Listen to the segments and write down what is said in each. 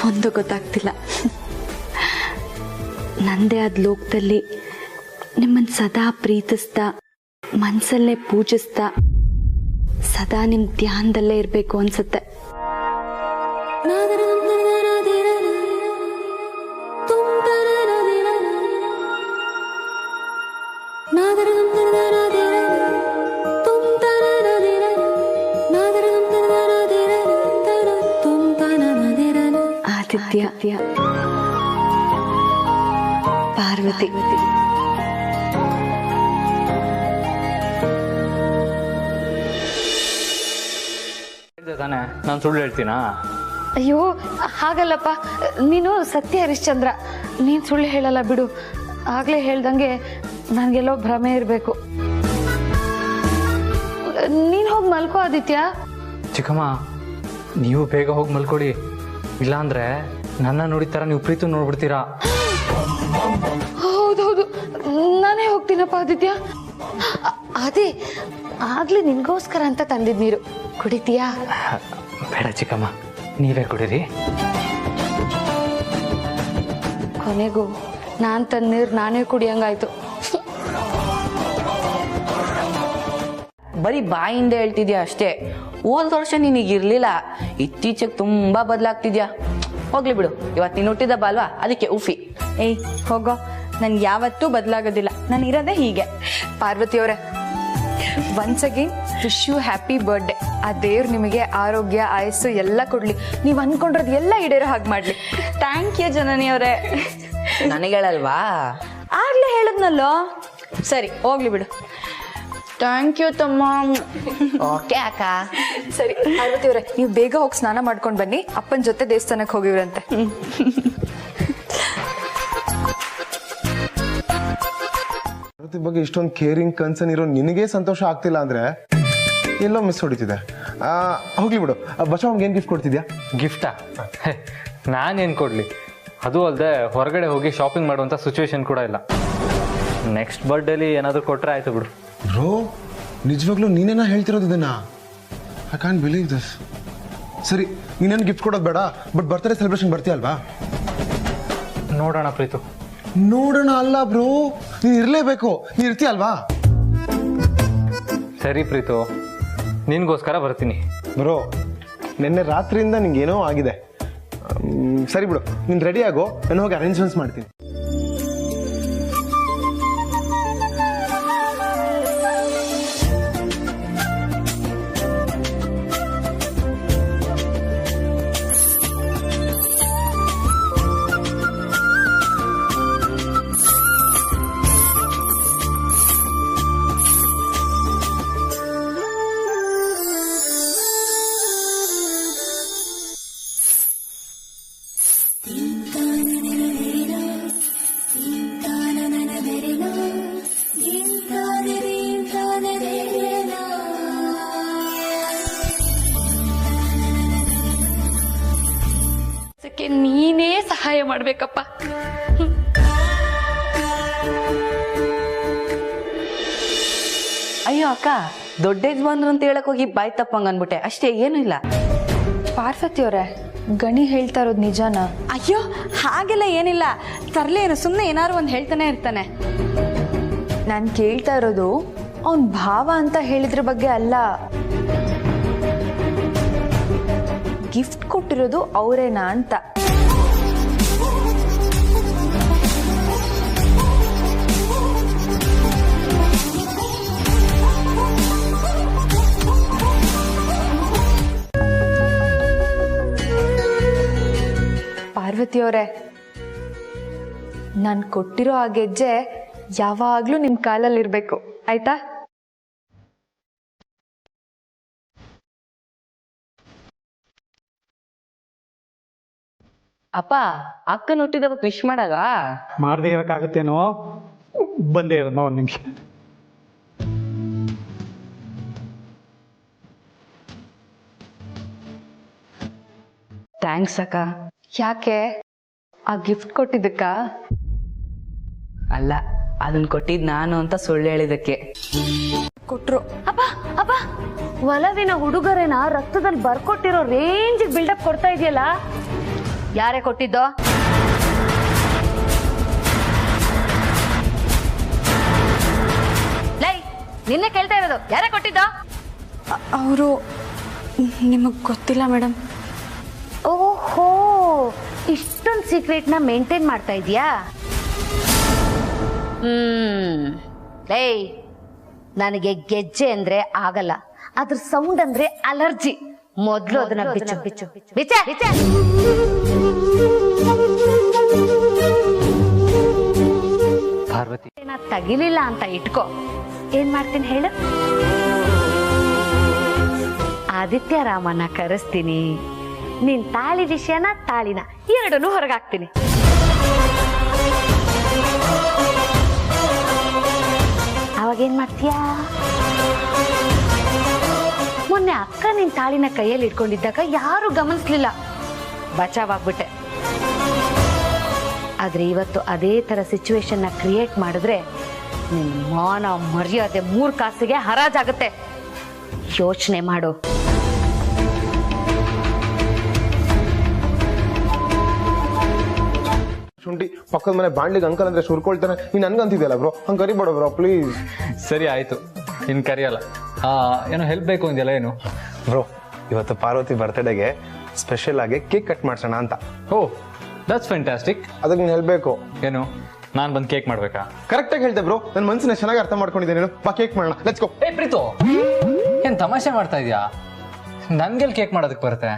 ಒಂದು ಗೊತ್ತಾಗ್ತಿಲ್ಲ. ನಂದೇ ಆದ ಲೋಕದಲ್ಲಿ ನಿಮ್ಮನ್ನು ಸದಾ ಪ್ರೀತಿಸ್ತಾ ಮನಸ್ಸಲ್ಲೇ ಪೂಜಿಸ್ತಾ ಸದಾ ನಿಮ್ಮ ಧ್ಯಾನದಲ್ಲೇ ಇರಬೇಕು ಅನ್ಸುತ್ತೆ. ಆದಿತ್ಯ, ಪಾರ್ವತಿ. ತಾನೆ ನಾನು ಸುಳ್ಳು ಹೇಳ್ತೀನಾ? ಅಯ್ಯೋ ಹಾಗಲ್ಲಪ್ಪ, ನೀನು ಸತ್ಯ ಹರಿಶ್ಚಂದ್ರ, ನೀನು ಸುಳ್ಳು ಹೇಳಲ್ಲ ಬಿಡು. ಆಗ್ಲೇ ಹೇಳ್ದಂಗೆ ನನಗೆಲ್ಲೋ ಭ್ರಮೆ ಇರಬೇಕು. ನೀನು ಹೋಗಿ ಮಲ್ಕೋ ಆದಿತ್ಯ. ಚಿಕ್ಕಮ್ಮ, ನೀವು ಬೇಗ ಹೋಗಿ ಮಲ್ಕೊಳ್ಳಿ, ಇಲ್ಲಾಂದ್ರೆ ನನ್ನ ನೋಡಿತಾರ ನೀವು ಪ್ರೀತಿ ನೋಡ್ಬಿಡ್ತೀರಾ. ಹೌದೌದು, ನಾನೇ ಹೋಗ್ತೀನಪ್ಪ ಆದಿತ್ಯ. ಅದೇ ಆಗ್ಲೇ ನಿನ್ಗೋಸ್ಕರ ಅಂತ ತಂದಿದ್ ನೀರು ಕುಡಿತೀಯಾ? ಬೇಡ ಚಿಕ್ಕಮ್ಮ, ನೀವೇ ಕುಡೀರಿ. ಕೊನೆಗೂ ನಾನ್ ತಂದ ನೀರು ನಾನೇ ಕುಡಿಯಂಗಾಯ್ತು. ಬರೀ ಬಾಯಿಂದ ಹೇಳ್ತಿದ್ಯಾ ಅಷ್ಟೇ. ಹೋದ ವರ್ಷ ನಿನಗಿರ್ಲಿಲ್ಲ, ಇತ್ತೀಚೆಗೆ ತುಂಬಾ ಬದಲಾಗ್ತಿದ್ಯಾ. ಹೋಗ್ಲಿ ಬಿಡು, ಇವತ್ತು ನೀನು ಹುಟ್ಟಿದಬ್ಬ ಅಲ್ವಾ, ಅದಕ್ಕೆ ಉಫಿ. ಏಯ್ ಹೋಗೋ, ನನ್ ಯಾವತ್ತೂ ಬದಲಾಗೋದಿಲ್ಲ, ನಾನು ಇರೋದೇ ಹೀಗೆ. ಪಾರ್ವತಿ ಅವರೇ, once again wish you happy birthday. ಆ ದೇವ್ರು ನಿಮಗೆ ಆರೋಗ್ಯ ಆಯಸ್ಸು ಎಲ್ಲ ಕೊಡ್ಲಿ, ನೀವು ಅನ್ಕೊಂಡಿರೋದು ಎಲ್ಲ ಈಡೇರೋ ಹಾಗೆ ಮಾಡ್ಲಿ. ಥ್ಯಾಂಕ್ ಯು ಜನನಿ ಅವರೇ. ನನಗೆ ಹೇಳಲ್ವಾ? ಆಗ್ಲೇ ಹೇಳಿದ್ನಲ್ಲೋ. ಸರಿ ಹೋಗ್ಲಿ ಬಿಡು. ಥ್ಯಾಂಕ್ ಯು ತಮ್ಮ. ಓಕೆ ಅಕ್ಕ. ಸರಿ ಪಾರ್ವತಿ ಅವರೇ, ನೀವು ಬೇಗ ಹೋಗಿ ಸ್ನಾನ ಮಾಡ್ಕೊಂಡು ಬನ್ನಿ, ಅಪ್ಪನ ಜೊತೆ ದೇವಸ್ಥಾನಕ್ಕೆ ಹೋಗಿವ್ರಂತೆ. ಪಾರ್ವತಿ ಬಗ್ಗೆ ಇಷ್ಟೊಂದು ಕೇರಿಂಗ್ ಕನ್ಸರ್ನ್ ಇರೋ ನಿನಗೆ ಸಂತೋಷ ಆಗ್ತಿಲ್ಲ ಅಂದ್ರೆ ಎಲ್ಲೋ ಮಿಸ್ ಹೊಡಿತಿದೆ. ಹೋಗ್ಲಿ ಬಿಡು. ಬಸವಮ್ಗೆ ಏನು ಗಿಫ್ಟ್ ಕೊಡ್ತಿದ್ಯಾ? ಗಿಫ್ಟಾ? ನಾನೇನು ಕೊಡಲಿ? ಅದು ಅಲ್ಲದೆ ಹೊರಗಡೆ ಹೋಗಿ ಶಾಪಿಂಗ್ ಮಾಡುವಂಥ ಸಿಚುವೇಶನ್ ಕೂಡ ಇಲ್ಲ. ನೆಕ್ಸ್ಟ್ ಬರ್ಡೇಲಿ ಏನಾದರೂ ಕೊಟ್ಟರೆ ಆಯಿತು ಬಿಡು. ಬ್ರೋ, ನಿಜವಾಗ್ಲೂ ನೀನೇನ ಹೇಳ್ತಿರೋದು ಇದನ್ನ? I can't believe this. ಸರಿ, ನೀನೇನು ಗಿಫ್ಟ್ ಕೊಡೋದು ಬೇಡ, ಬಟ್ ಬರ್ತ್ಡೇ ಸೆಲೆಬ್ರೇಷನ್ ಬರ್ತೀಯಲ್ವಾ? ನೋಡೋಣ ಪ್ರೀತು. ನೋಡೋಣ ಅಲ್ಲ ಬ್ರೋ, ನೀನು ಇರಲೇಬೇಕು. ನೀನು ಇರ್ತೀಯಲ್ವಾ? ಸರಿ ಪ್ರೀತು, ನಿನ್ಗೋಸ್ಕರ ಬರ್ತೀನಿ. ಬ್ರೋ, ನಿನ್ನೆ ರಾತ್ರಿಯಿಂದ ನಿಂಗೇನೋ ಆಗಿದೆ. ಸರಿ ಬಿಡು, ನೀನು ರೆಡಿ ಆಗೋ, ನಾನು ಹೋಗಿ ಅರೇಂಜ್ಮೆಂಟ್ಸ್ ಮಾಡ್ತೀನಿ. ನೀನೇ ಸಹಾಯ ಮಾಡ್ಬೇಕಪ್ಪ. ಅಯ್ಯೋ ಅಕ್ಕ, ದೊಡ್ಡ ಯಜಮಾನ್ರು ಅಂತ ಹೇಳಕ್ ಹೋಗಿ ಬಾಯ್ ತಪ್ಪಂಗ ಅನ್ಬಿಟ್ಟೆ ಅಷ್ಟೇ, ಏನೂ ಇಲ್ಲ. ಪಾರ್ವತಿ ಅವರೇ, ಗಣಿ ಹೇಳ್ತಾ ಇರೋದು ನಿಜಾನ? ಅಯ್ಯೋ ಹಾಗೆಲ್ಲ ಏನಿಲ್ಲ, ತರ್ಲೇನು, ಸುಮ್ಮನೆ ಏನಾದ್ರು ಒಂದು ಹೇಳ್ತಾನೆ ಇರ್ತಾನೆ. ನಾನು ಕೇಳ್ತಾ ಇರೋದು ಅವನ್ ಭಾವ ಅಂತ ಹೇಳಿದ್ರ ಬಗ್ಗೆ ಅಲ್ಲ. ಗಿಫ್ಟ್ ಕೊಟ್ಟಿರೋದು ಅವರೇನಾ ಅಂತ. ಪಾರ್ವತಿ ಅವರೇ, ನಾನು ಕೊಟ್ಟಿರೋ ಆ ಗೆಜ್ಜೆ ಯಾವಾಗ್ಲೂ ನಿಮ್ ಕಾಲಲ್ಲಿ ಇರ್ಬೇಕು, ಆಯ್ತಾ? ಅಪ್ಪ, ಅಕ್ಕನ ಹುಟ್ಟಿದಬ್ಬ ವಿಶ್ ಮಾಡಾಗ ಮಾಡದೇ ಇರೋಕ್ಕಾಗತ್ತೇನೋ? ಬಂದೇ ಇರೋದು ಒಂದು ನಿಮಿಷ. ಥ್ಯಾಂಕ್ಸ್ ಅಕ್ಕ. ಯಾಕೆ? ಆ ಗಿಫ್ಟ್ ಕೊಟ್ಟಿದ್ದಕ್ಕ? ಅಲ್ಲ, ಅದನ್ನ ಕೊಟ್ಟಿದ್ ನಾನು ಅಂತ ಸುಳ್ಳು ಹೇಳಿದಕ್ಕೆ. ಕೊಟ್ರು. ಅಪ್ಪ ಅಪ್ಪ, ಒಲವಿನ ಹುಡುಗರೇನ ರಕ್ತದಲ್ಲಿ ಬರ್ಕೊಟ್ಟಿರೋ ರೇಂಜ್ ಬಿಲ್ಡಪ್ ಕೊಡ್ತಾ ಇದೆಯಲ್ಲ. ಯಾರೇ ಕೊಟ್ಟಿದ್ದೋ? ಲೈ, ನಿನ್ನೆ ಕೇಳ್ತಾ ಇರೋದು ಯಾರೇ ಕೊಟ್ಟಿದ್ದೋ? ಅವರು ನಿಮಗೆ ಗೊತ್ತಿಲ್ಲ ಮೇಡಮ್. ಓಹೋ, ಇಷ್ಟೊಂದು ಸೀಕ್ರೆಟ್ನ ಮೇಂಟೈನ್ ಮಾಡ್ತಾ ಇದೀಯಾ? ಲೈ, ನನಗೆ ಗೆಜ್ಜೆ ಅಂದ್ರೆ ಆಗಲ್ಲ, ಅದ್ರ ಸೌಂಡ್ ಅಂದ್ರೆ ಅಲರ್ಜಿ. ಮೊದ್ಲು ಅದನ್ನ ಬಿಚ್ಚು ಬಿಚ್ಚು ಬಿಚ್ಚ ಬಿಚ್ಚ. ಪಾರ್ವತಿ, ತಗಿಲಿಲ್ಲ ಅಂತ ಇಟ್ಕೋ, ಏನ್ ಮಾಡ್ತೀನಿ ಹೇಳು? ಆದಿತ್ಯ ರಾಮನ ಕರೆಸ್ತೀನಿ, ನಿನ್ ತಾಳಿ ವಿಷಯನ ತಾಳಿನ ಎರಡನ್ನೂ ಹೊರಗಾಕ್ತೀನಿ. ಅವಾಗೇನ್ ಮಾಡ್ತೀಯಾ? ಮೊನ್ನೆ ಅಕ್ಕ ನಿನ್ ತಾಳಿನ ಕೈಯಲ್ಲಿ ಇಟ್ಕೊಂಡಿದ್ದಾಗ ಯಾರು ಗಮನಿಸ್ಲಿಲ್ಲ, ಬಚಾವಾಗ್ಬಿಟ್ಟೆ. ಆದ್ರೆ ಇವತ್ತು ಅದೇ ತರ ಸಿಚುವೇಶನ್ ನ ಕ್ರಿಯೇಟ್ ಮಾಡಿದ್ರೆ ನಿನ್ ಮಾನ ಮರ್ಯಾದೆ 3 ಕಾಸಿಗೆ ಹರಾಜಾಗುತ್ತೆ. ಯೋಚನೆ ಮಾಡು. ಶುಂಠಿ ಪಕ್ಕದ ಮನೆ ಬಾಂಡ್ಲಿಗೆ ಅಂಕಲ್ ಅಂದ್ರೆ ಸುರ್ಕೊಳ್ತಾನೆ, ನೀನ್ ನನ್ಗಂತಿದ್ಯಲ್ಲ ಬ್ರೋ, ಹಂಗೆ ಕರಿಬೇಡ ಬ್ರೋ ಪ್ಲೀಸ್. ಸರಿ ಆಯ್ತು, ಇನ್ ಕರಿಯಲ್ಲ. ಏನೋ ಹೆಲ್ಪ್ ಬೇಕು ಅಂದ್ಯಲ್ಲ, ಏನು? ಬ್ರೋ, ಇವತ್ತು ಪಾರ್ವತಿ ಬರ್ತ್ಡೇಗೆ ಸ್ಪೆಷಲ್ ಆಗಿ ಕೇಕ್ ಕಟ್ ಮಾಡ್ಸೋಣ ಅಂತ. ಓ, ದಟ್ಸ್ ಫ್ಯಾಂಟಾಸ್ಟಿಕ್. ಅದಕ್ಕೆ ನೀನು ಹೇಳ್ಬೇಕು. ಏನು, ನಾನು ಬಂದು ಕೇಕ್ ಮಾಡ್ಬೇಕಾ? ಕರೆಕ್ಟಾಗಿ ಹೇಳ್ದೆ ಬ್ರೋ, ನನ್ನ ಮನಸ್ಸನ್ನ ಚೆನ್ನಾಗಿ ಅರ್ಥ ಮಾಡ್ಕೊಂಡಿದ್ದೆ ನೀನು. ಬಾ ಕೇಕ್ ಮಾಡೋಣ, ಲೆಟ್ಸ್ ಗೋ. ಏ ಪ್ರೀತು, ಏನ್ ತಮಾಷೆ ಮಾಡ್ತಾ ಇದೀಯಾ? ನನ್ಗೆಲ್ ಕೇಕ್ ಮಾಡೋದಕ್ಕೆ ಬರುತ್ತೆ?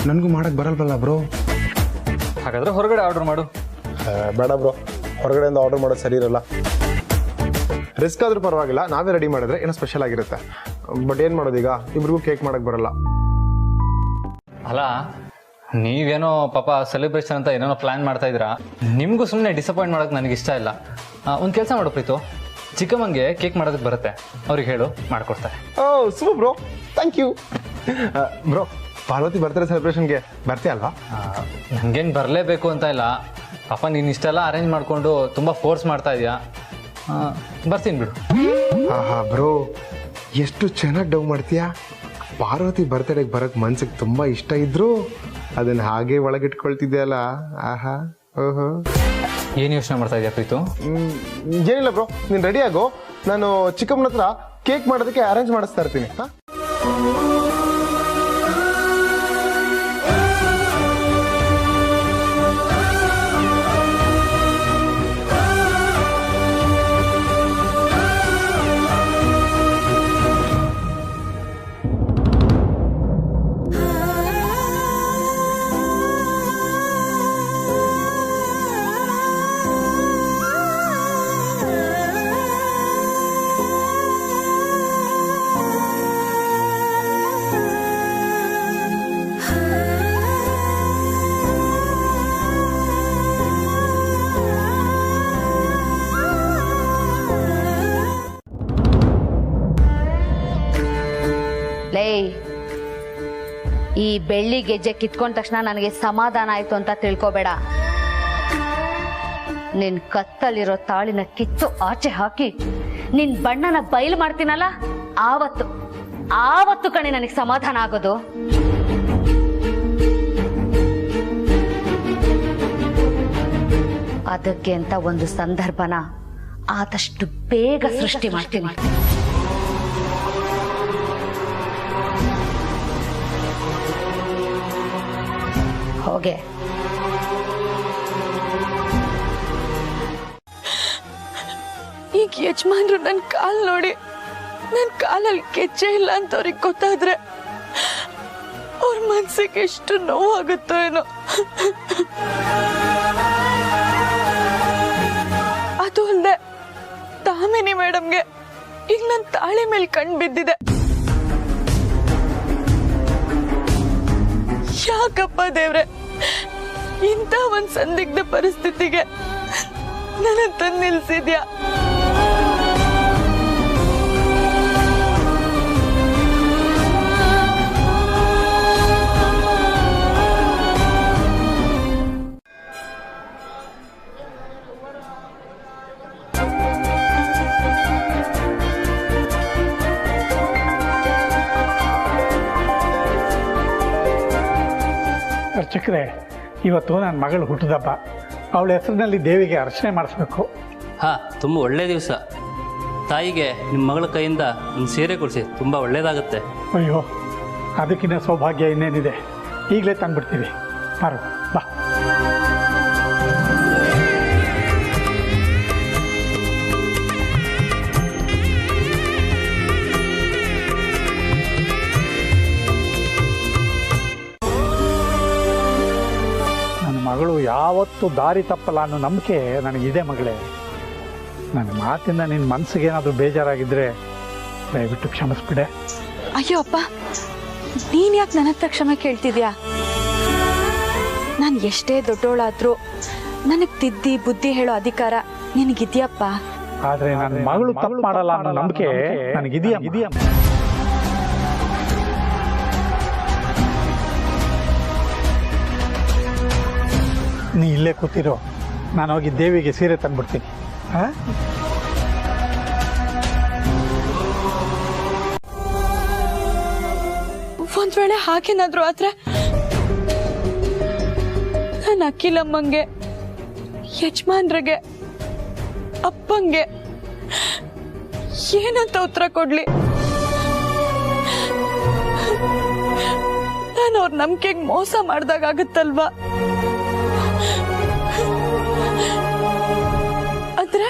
ನನಗೂ ಮಾಡಕ್ ಬರಲ್ವಲ್ಲ ಬ್ರೋ. ಹಾಗಾದ್ರೆ ಹೊರಗಡೆ ಆರ್ಡರ್ ಮಾಡು. ಬೇಡ ಬ್ರೋ, ಹೊರಗಡೆಯಿಂದ ಆರ್ಡರ್ ಮಾಡೋದು ಸರಿ ಇರಲ್ಲ. ರಿಸ್ಕ್ ಆದ್ರೂ ಪರವಾಗಿಲ್ಲ, ನಾವೇ ರೆಡಿ ಮಾಡಿದ್ರೆ ಏನೋ ಸ್ಪೆಷಲ್ ಆಗಿರುತ್ತೆ. ಬಟ್ ಏನ್ ಮಾಡೋದೀಗ, ಇಬ್ರಿಗೂ ಕೇಕ್ ಮಾಡಕ್ ಬರಲ್ಲ. ಅಲ್ಲ, ನೀವೇನೋ ಪಾಪ ಸೆಲೆಬ್ರೇಷನ್ ಅಂತ ಏನೇನೋ ಪ್ಲಾನ್ ಮಾಡ್ತಾ ಇದ್ದೀರಾ. ನಿಮಗೂ ಸುಮ್ಮನೆ ಡಿಸಪಾಯಿಂಟ್ ಮಾಡೋಕೆ ನನಗೆ ಇಷ್ಟ ಇಲ್ಲ. ಒಂದು ಕೆಲಸ ಮಾಡು ಪ್ರೀತು, ಚಿಕ್ಕಮ್ಮಂಗೆ ಕೇಕ್ ಮಾಡೋದಕ್ಕೆ ಬರುತ್ತೆ, ಅವ್ರಿಗೆ ಹೇಳು, ಮಾಡ್ಕೊಡ್ತಾರೆ. Oh super bro, thank you. Bro, Parvati birthday ಸೆಲೆಬ್ರೇಷನ್ಗೆ ಬರ್ತೀಯ ಅಲ್ವಾ? ನನಗೇನು ಬರಲೇಬೇಕು ಅಂತ ಇಲ್ಲ, ಪಾಪ ನೀನು ಇಷ್ಟೆಲ್ಲ ಅರೇಂಜ್ ಮಾಡಿಕೊಂಡು ತುಂಬ ಫೋರ್ಸ್ ಮಾಡ್ತಾ ಇದೆಯಾ. ಬರ್ತೀನಿ ಬಿಡು. ಹಾ ಬ್ರೋ, ಎಷ್ಟು ಚೆನ್ನಾಗಿ ಡವ್ ಮಾಡ್ತೀಯಾ. ಪಾರ್ವತಿ ಬರ್ತ್ಡೇಗೆ ಬರೋಕ್ಕೆ ಮನ್ಸಿಗೆ ತುಂಬ ಇಷ್ಟ ಇದ್ರು ಅದನ್ನ ಹಾಗೆ ಒಳಗಿಟ್ಕೊಳ್ತಿದ್ದೆ ಅಲ್ಲ. ಆಹಾ, ಓಹೋ. ಏನು ಯೋಚನೆ ಮಾಡ್ತಾ ಇದೆಯಾ ಪ್ರೀತು? ಏನಿಲ್ಲ ಬ್ರೋ, ನೀನು ರೆಡಿ ಆಗೋ, ನಾನು ಚಿಕ್ಕಮ್ಮನ ಹತ್ರ ಕೇಕ್ ಮಾಡೋದಕ್ಕೆ ಅರೇಂಜ್ ಮಾಡಿಸ್ತಾ ಇರ್ತೀನಿ. ಹಾ, ಲೇ, ಈ ಬೆಳ್ಳಿ ಗೆಜ್ಜೆ ಕಿತ್ಕೊಂಡ ತಕ್ಷಣ ನನಗೆ ಸಮಾಧಾನ ಆಯ್ತು ಅಂತ ತಿಳ್ಕೊಬೇಡ. ನಿನ್ ಕತ್ತಲ್ಲಿರೋ ತಾಳಿನ ಕಿತ್ತು ಆಚೆ ಹಾಕಿ ನಿನ್ ಬಣ್ಣನ ಬಯಲು ಮಾಡ್ತೀನಲ್ಲ, ಆವತ್ತು ಕಣೆ ನನಗೆ ಸಮಾಧಾನ ಆಗೋದು. ಅದಕ್ಕೆ ಅಂತ ಒಂದು ಸಂದರ್ಭನ ಆದಷ್ಟು ಬೇಗ ಸೃಷ್ಟಿ ಮಾಡ್ತೀನಿ. ಹೋಗೆ. ಈಗ ಯಜಮಾನ್ರು ನನ್ನ ಕಾಲ್ ನೋಡಿ ನನ್ನ ಕಾಲಲ್ಲಿ ಗೆಜ್ಜೆ ಇಲ್ಲ ಅಂತ ಅವ್ರಿಗೆ ಗೊತ್ತಾದ್ರೆ ಅವ್ರ ಮನ್ಸಿಗೆ ಎಷ್ಟು ನೋವಾಗುತ್ತೋ ಏನೋ. ಅದು ಅಲ್ಲದೆ ದಾಮಿನಿ ಮೇಡಮ್ಗೆ ಈಗ ನನ್ನ ತಾಳಿ ಮೇಲೆ ಕಣ್ ಬಿದ್ದಿದೆ. ಯಾಕಪ್ಪ ದೇವ್ರೆ, ಇಂಥ ಒಂದ್ ಸಂದಿಗ್ಧ ಪರಿಸ್ಥಿತಿಗೆ ನನ್ನ ತಂದು ನಿಲ್ಸಿದ್ಯಾ? ಅರ್ಚಕ್ರೆ, ಇವತ್ತು ನನ್ನ ಮಗಳು ಹುಟ್ಟಿದಬ್ಬ. ಅವಳ ಹೆಸರಿನಲ್ಲಿ ದೇವಿಗೆ ಅರ್ಚನೆ ಮಾಡಿಸ್ಬೇಕು. ಹಾಂ, ತುಂಬ ಒಳ್ಳೆಯ ದಿವಸ. ತಾಯಿಗೆ ನಿಮ್ಮ ಮಗಳ ಕೈಯಿಂದ ಒಂದು ಸೀರೆ ಕೊಡಿಸಿ, ತುಂಬ ಒಳ್ಳೆಯದಾಗುತ್ತೆ. ಅಯ್ಯೋ, ಅದಕ್ಕಿಂತ ಸೌಭಾಗ್ಯ ಇನ್ನೇನಿದೆ. ಈಗಲೇ ತಂದ್ಬಿಡ್ತೀವಿ. ಪಾರು, ಬಾ. ನನ್ನ ಮಗಳು ಯಾವತ್ತೂ ದಾರಿ ತಪ್ಪಲ್ಲ ಅನ್ನೋ ನಂಬಿಕೆ ನನಗಿದೆ ಮಗಳೇ. ನನ್ನ ಮಾತಿಂದ ನಿನ್ನ ಮನಸ್ಸಿಗೆ ಏನಾದರೂ ಬೇಜಾರಾಗಿದ್ದರೆ ದಯವಿಟ್ಟು ಕ್ಷಮಿಸ್ಬಿಡೆ. ಅಯ್ಯೋ ಅಪ್ಪ, ನೀನ್ ಯಾಕೆ ನನ್ನ ಹತ್ರ ಕ್ಷಮೆ ಕೇಳ್ತಿದ್ಯಾ? ನಾನು ಎಷ್ಟೇ ದೊಡ್ಡೋಳಾದ್ರೂ ನನಗೆ ತಿದ್ದಿ ಬುದ್ಧಿ ಹೇಳೋ ಅಧಿಕಾರ ನಿನಗಿದ್ಯಪ್ಪ. ಆದರೆ ನನ್ನ ಮಗಳು ತಪ್ಪು ಮಾಡಲ್ಲ ಅನ್ನೋ ನಂಬಿಕೆ ನನಗಿದೆಯಾ. ನೀ ಇಲ್ಲೇ ಕೂತಿರೋ, ನಾನು ಹೋಗಿ ದೇವಿಗೆ ಸೀರೆ ತಂದ್ಬಿಡ್ತೀನಿ. ಒಂದ್ ವೇಳೆ ಹಾಗೇನಾದ್ರು ಆದ್ರೆ ನಾನು ಅಖಿಲಮ್ಮಂಗೆ, ಯಜಮಾನ್ರಿಗೆ, ಅಪ್ಪಂಗೆ ಏನಂತ ಉತ್ತರ ಕೊಡ್ಲಿ? ನಾನು ಅವ್ರ ನಂಬಿಕೆಗೆ ಮೋಸ ಮಾಡ್ದಾಗತ್ತಲ್ವಾ? ಆದ್ರೆ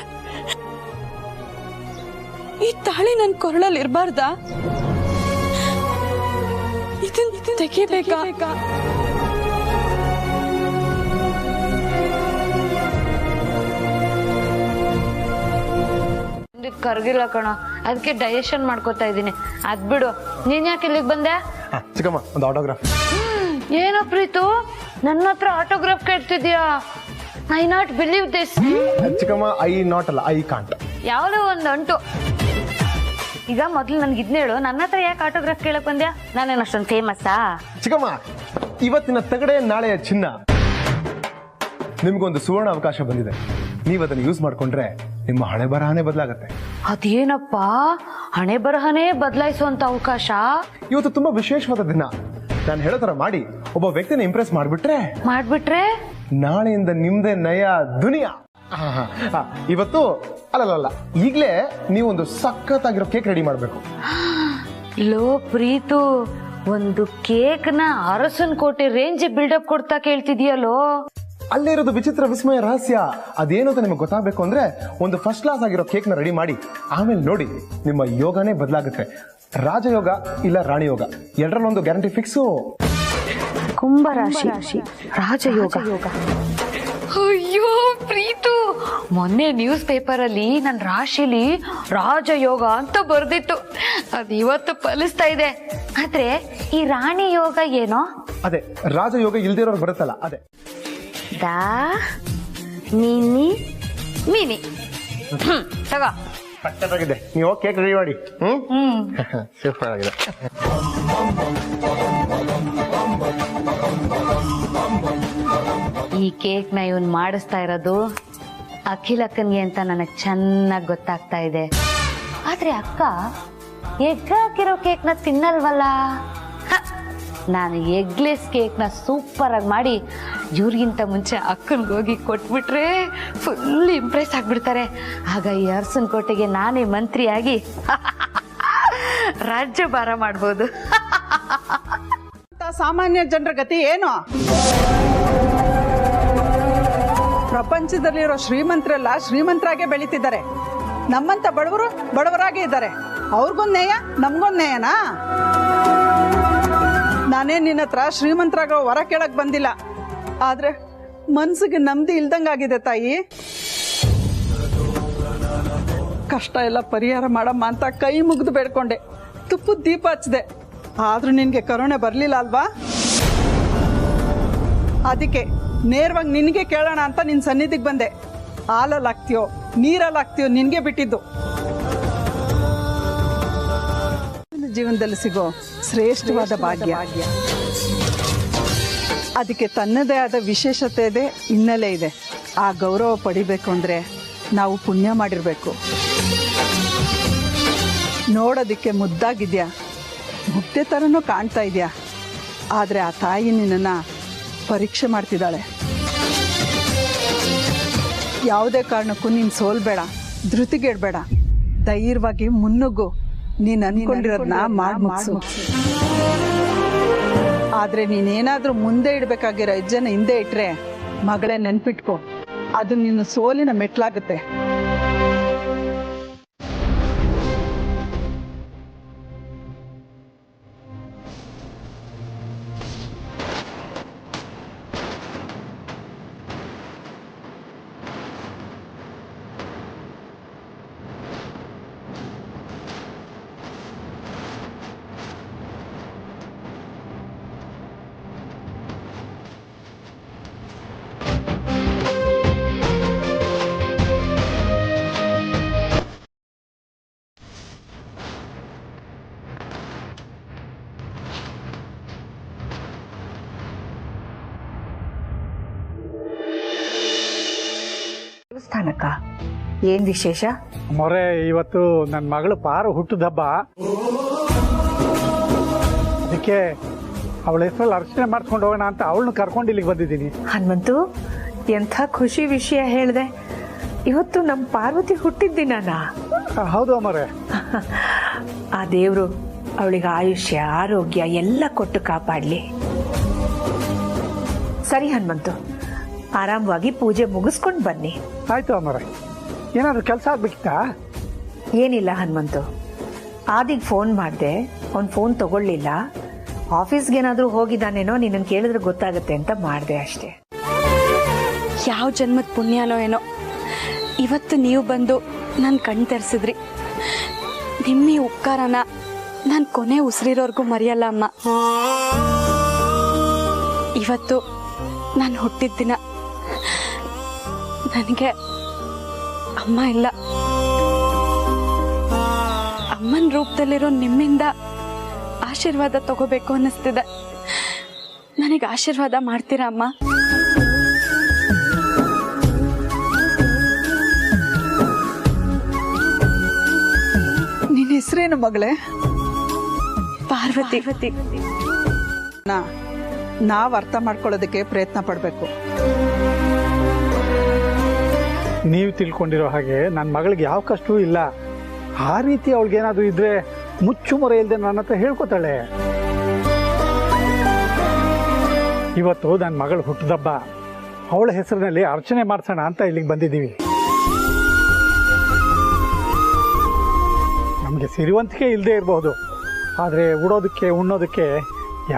ಈ ತಾಳಿ ನನ್ ಕೊರಳಲ್ಲಿ ಇರಬಾರ್ದಾ? ಇದನ್ನ ತೆಗಿಬೇಕಾ? ಕರ್ಗಿಲ್ಲ ಕಣ, ಅದಕ್ಕೆ ಡೈಜೆಷನ್ ಮಾಡ್ಕೋತಾ ಇದ್ದೀನಿ. ಅದ್ ಬಿಡು, ನೀನ್ ಯಾಕೆ ಇಲ್ಲಿಗೆ ಬಂದೆ? ಚಿಕ್ಕಮ್ಮ, ಒಂದು ಆಟೋಗ್ರಾಫ್. ಏನೋ ಪ್ರೀತು, ನನ್ನ ಹತ್ರ ಆಟೋಗ್ರಾಫ್ ಕೇಳ್ತಿದ್ಯಾ? I not believe this. ಚಿಕ್ಕಮ್ಮ, ಐ ನಾಟ್ ಅಲ್ಲ, ಐ ಕಾಂಟ್. ಯಾವ್ದೋ ಒಂದು ಅಂಟು. ಈಗ ಮೊದ್ಲು ನನ್ಗೆ ಇದ್ನ ಹೇಳು, ನನ್ನ ಹತ್ರ ಯಾಕೆ ಆಟೋಗ್ರಾಫ್ ಕೇಳಕ್ ಬಂದ್ಯಾ? ನಾನೇನು ಅಷ್ಟೊಂದು ಫೇಮಸ್ಸಾ? ಚಿಕ್ಕಮ್ಮ, ಇವತ್ತಿನ ತಗಡೆ ನಾಳೆಯ ಚಿನ್ನ. ನಿಮ್ಗೊಂದು ಸುವರ್ಣ ಅವಕಾಶ ಬಂದಿದೆ. ನೀವು ಅದನ್ನು ಯೂಸ್ ಮಾಡ್ಕೊಂಡ್ರೆ ನಿಮ್ಮ ಹಣೆ ಬರಹನೇ ಬದಲಾಗತ್ತೆ. ಅದೇನಪ್ಪ, ಹಣೆ ಬರಹನೇ ಬದಲಾಯಿಸುವಂತ ಅವಕಾಶ? ಇವತ್ತು ತುಂಬಾ ವಿಶೇಷವಾದ ದಿನ. ನಾನು ಹೇಳೋ ತರ ಮಾಡಿ ಒಬ್ಬ ವ್ಯಕ್ತಿನ ಇಂಪ್ರೆಸ್ ಮಾಡ್ಬಿಟ್ರೆ ನಾಳೆಯಿಂದ ನಿಮ್ದೇ ನಯ ದುನಿಯಾ. ಇವತ್ತು ಅಲ್ಲಲ್ಲ, ಈಗಲೇ ನೀವೊಂದು ಸಖತ್ತಾಗಿರೋ ಕೇಕ್ ರೆಡಿ ಮಾಡಬೇಕು. ಲೋ ಪ್ರೀತು, ಒಂದು ಕೇಕ್ ನ ಅರಸನ್ ಕೋಟೆ ರೇಂಜ್ ಬಿಲ್ಡಪ್ ಕೊಡ್ತಾ ಕೇಳ್ತಿದ್ಯಲ್ಲೋ? ಅಲ್ಲೇ ಇರೋದು ವಿಚಿತ್ರ ವಿಸ್ಮಯ ರಹಸ್ಯ. ಅದೇನು ಅಂತ ನಿಮಗೆ ಗೊತ್ತಾಗಬೇಕು ಅಂದ್ರೆ ಒಂದು ಫಸ್ಟ್ ಕ್ಲಾಸ್ ಆಗಿರೋ ಕೇಕ್ ನ ರೆಡಿ ಮಾಡಿ, ಆಮೇಲೆ ನೋಡಿ ನಿಮ್ಮ ಯೋಗನೇ ಬದಲಾಗುತ್ತೆ. ರಾಜಯೋಗ ಇಲ್ಲ ರಾಣಿ ಯೋಗ, ಎರಡರಲ್ಲೊಂದು ಗ್ಯಾರಂಟಿ ಫಿಕ್ಸು. ಕುಂಭರಾಶಿ ರಾಜಯೋಗ. ಅಯ್ಯೋ ಪ್ರೀತು, ಮೊನ್ನೆ ನ್ಯೂಸ್ ಪೇಪರ್ ಅಲ್ಲಿ ನನ್ನ ರಾಶಿಲಿ ರಾಜಯೋಗ ಅಂತ ಬರ್ದಿತ್ತು. ಅದು ಇವತ್ತು ಫಲಿಸ್ತಾ ಇದೆ. ಆದ್ರೆ ಈ ರಾಣಿ ಯೋಗ ಏನೋ? ಅದೇ ರಾಜಯೋಗ ಇಲ್ದಿರೋರು ಬರುತ್ತಲ್ಲ, ಅದೇ ದಾ ಮಿನಿ ತಗೋ. ಸಕ್ಕತ್ತಾಗಿದೆ. ನೀವು ಕೇಕ್ ರೆಡಿ ಮಾಡಿ. ಸೂಪರ್ ಆಗಿದೆ. ಈ ಕೇಕ್ ನ ಇವನ್ ಮಾಡಿಸ್ತಾ ಇರೋದು ಅಖಿಲಕ್ಕನ್ಗೆ ಅಂತ ನನಗೆ ಚೆನ್ನಾಗಿ ಗೊತ್ತಾಗ್ತಾ ಇದೆ. ಆದ್ರೆ ಅಕ್ಕ ಎಗ್ ಹಾಕಿರೋ ಕೇಕ್ ನ ತಿನ್ನಲ್ವಲ್ಲ? ನಾನು ಎಗ್ಲೆಸ್ ಕೇಕ್ ನ ಸೂಪರ್ ಆಗಿ ಮಾಡಿ ಇವ್ರಿಗಿಂತ ಮುಂಚೆ ಅಕ್ಕನ್ಗೆ ಹೋಗಿ ಕೊಟ್ಬಿಟ್ರೆ ಫುಲ್ ಇಂಪ್ರೆಸ್ ಆಗ್ಬಿಡ್ತಾರೆ. ಆಗ ಈ ಅರಸನ್ ಕೋಟೆಗೆ ನಾನೇ ಮಂತ್ರಿಯಾಗಿ ರಾಜ್ಯಭಾರ ಮಾಡ್ಬೋದು. ಸಾಮಾನ್ಯ ಜನರ ಗತಿ ಏನು? ಪ್ರಪಂಚದಲ್ಲಿರೋ ಶ್ರೀಮಂತರೆಲ್ಲ ಶ್ರೀಮಂತರಾಗೆ ಬೆಳೀತಿದ್ದಾರೆ. ನಮ್ಮಂತ ಬಡವರು ಬಡವರಾಗೇ ಇದ್ದಾರೆ. ಅವ್ರಿಗೊಂದು ನ್ಯಾಯ, ನಮ್ಗೊಂದು ನ್ಯಾಯನಾ? ನಾನೇ ನಿನ್ನ ಹತ್ರ ಶ್ರೀಮಂತರಾಗೋ ವರ ಕೇಳಕ್ ಬಂದಿಲ್ಲ. ಆದ್ರೆ ಮನ್ಸಿಗೆ ನೆಮ್ಮದಿ ಇಲ್ದಂಗಾಗಿದೆ ತಾಯಿ. ಕಷ್ಟ ಎಲ್ಲ ಪರಿಹಾರ ಮಾಡಮ್ಮ ಅಂತ ಕೈ ಮುಗಿದು ಬೇಡ್ಕೊಂಡೆ, ತುಪ್ಪದ ದೀಪ ಹಚ್ಚಿದೆ. ಆದ್ರೂ ನಿನ್ಗೆ ಕರುಣೆ ಬರ್ಲಿಲ್ಲ ಅಲ್ವಾ? ಅದಕ್ಕೆ ನೇರವಾಗಿ ನಿನಗೆ ಕೇಳೋಣ ಅಂತ ನಿನ್ನ ಸನ್ನಿಧಿಗೆ ಬಂದೆ. ಹಾಲಲ್ಲಿ ಹಾಕ್ತೀಯೋ ನೀರಲ್ಲಿ ಹಾಕ್ತೀಯೋ ನಿನಗೆ ಬಿಟ್ಟಿದ್ದು. ಜೀವನದಲ್ಲಿ ಸಿಗೋ ಶ್ರೇಷ್ಠವಾದ ಭಾಗ್ಯ. ಅದಕ್ಕೆ ತನ್ನದೇ ಆದ ವಿಶೇಷತೆ ಇದೆ, ಹಿನ್ನೆಲೆ ಇದೆ. ಆ ಗೌರವ ಪಡಿಬೇಕು ಅಂದರೆ ನಾವು ಪುಣ್ಯ ಮಾಡಿರಬೇಕು. ನೋಡೋದಕ್ಕೆ ಮುದ್ದಾಗಿದ್ಯಾ, ಮುಗ್ದೆ ಥರನೂ ಕಾಣ್ತಾ ಇದೆಯಾ. ಆದರೆ ಆ ತಾಯಿ ನಿನ್ನನ್ನು ಪರೀಕ್ಷೆ ಮಾಡ್ತಿದ್ದಾಳೆ. ಯಾವುದೇ ಕಾರಣಕ್ಕೂ ನೀನು ಸೋಲ್ಬೇಡ, ಧೃತಿಗೆಡ್ಬೇಡ, ಧೈರ್ಯವಾಗಿ ಮುನ್ನುಗ್ಗು. ನೀನು ಅನ್ಕೊಂಡಿರೋದನ್ನ ಮಾಡಿ ಮುಗಿಸು. ಆದ್ರೆ ನೀನೇನಾದ್ರೂ ಮುಂದೆ ಇಡ್ಬೇಕಾಗಿರೋ ಹೆಜ್ಜೆನ ಹಿಂದೆ ಇಟ್ರೆ ಮಗಳೇ ನೆನ್ಪಿಟ್ಕೋ, ಅದು ನಿನ್ನ ಸೋಲಿನ ಮೆಟ್ಲಾಗುತ್ತೆ. ದೇವಸ್ಥಾನಕ್ಕ ಏನ್ ವಿಶೇಷ? ಮೊರೆ, ಇವತ್ತು ನನ್ನ ಮಗಳು ಪಾರು ಹುಟ್ಟಿದ ಹಬ್ಬ. ಅದಕ್ಕೆ ಅವಳ ಹೆಸರಲ್ಲಿ ಅರ್ಚನೆ ಮಾಡ್ಕೊಂಡು ಹೋಗೋಣ ಅಂತ ಅವಳನ್ನ ಕರ್ಕೊಂಡು ಇಲ್ಲಿಗೆ ಬಂದಿದ್ದೀನಿ. ಹನುಮಂತು, ಎಂಥ ಖುಷಿ ವಿಷಯ ಹೇಳಿದೆ. ಇವತ್ತು ನಮ್ಮ ಪಾರ್ವತಿ ಹುಟ್ಟಿದ್ದಿನಾನ. ಹೌದು ಅಮ್ಮರೆ. ಆ ದೇವ್ರು ಅವಳಿಗೆ ಆಯುಷ್ಯ ಆರೋಗ್ಯ ಎಲ್ಲ ಕೊಟ್ಟು ಕಾಪಾಡ್ಲಿ. ಸರಿ ಹನುಮಂತು, ಆರಾಮವಾಗಿ ಪೂಜೆ ಮುಗಿಸ್ಕೊಂಡು ಬನ್ನಿ. ಆಯ್ತು ಅಮ್ಮರೆ. ಏನಾದ್ರು ಕೆಲಸ ಆಗ್ಬೇಕಿತ್ತಾ? ಏನಿಲ್ಲ ಹನುಮಂತು, ಆದಿಗೆ ಫೋನ್ ಮಾಡಿದೆ, ಅವ್ನು ಫೋನ್ ತಗೊಳ್ಳಿಲ್ಲ. ಆಫೀಸ್ಗೇನಾದ್ರೂ ಹೋಗಿದ್ದಾನೇನೋ, ನಿನ್ನನ್ನು ಕೇಳಿದ್ರೆ ಗೊತ್ತಾಗುತ್ತೆ ಅಂತ ಮಾಡಿದೆ ಅಷ್ಟೇ. ಯಾವ ಜನ್ಮದ ಪುಣ್ಯನೋ ಏನೋ ಇವತ್ತು ನೀವು ಬಂದು ನಾನು ಕಣ್ ತೆರೆಸಿದ್ರಿ. ನಿಮ್ಮ ಈ ಉಪಕಾರನ ನಾನು ಕೊನೆ ಉಸಿರಿರೋರ್ಗೂ ಮರೆಯಲ್ಲ ಅಮ್ಮ. ಇವತ್ತು ನಾನು ಹುಟ್ಟಿದ ದಿನ. ನನಗೆ ಅಮ್ಮ ಇಲ್ಲ. ಅಮ್ಮನ ರೂಪದಲ್ಲಿರೋ ನಿಮ್ಮಿಂದ ಆಶೀರ್ವಾದ ತಗೋಬೇಕು ಅನ್ನಿಸ್ತಿದೆ. ನನಗೆ ಆಶೀರ್ವಾದ ಮಾಡ್ತೀರಾ ಅಮ್ಮ? ನಿನ್ನ ಹೆಸರೇನು ಮಗಳೇ? ಪಾರ್ವತಿ. ನಾವು ಅರ್ಥ ಮಾಡ್ಕೊಳ್ಳೋದಕ್ಕೆ ಪ್ರಯತ್ನ ಪಡಬೇಕು. ನೀವು ತಿಳ್ಕೊಂಡಿರೋ ಹಾಗೆ ನನ್ನ ಮಗಳಿಗೆ ಯಾವ ಕಷ್ಟವೂ ಇಲ್ಲ. ಆ ರೀತಿ ಅವಳಿಗೇನಾದ್ರೂ ಇದ್ರೆ ಮುಚ್ಚು ಮೊರೆ ಇಲ್ಲದೆ ನನ್ನ ಹತ್ರ ಹೇಳ್ಕೊತಾಳೆ. ಇವತ್ತು ನನ್ನ ಮಗಳು ಹುಟ್ಟಿದಬ್ಬ, ಅವಳ ಹೆಸರಿನಲ್ಲಿ ಅರ್ಚನೆ ಮಾಡ್ಸೋಣ ಅಂತ ಇಲ್ಲಿಗೆ ಬಂದಿದ್ದೀವಿ. ನಮಗೆ ಸಿರಿವಂತಿಕೆ ಇಲ್ಲದೆ ಇರಬಹುದು, ಆದರೆ ಉಡೋದಕ್ಕೆ ಉಣ್ಣೋದಕ್ಕೆ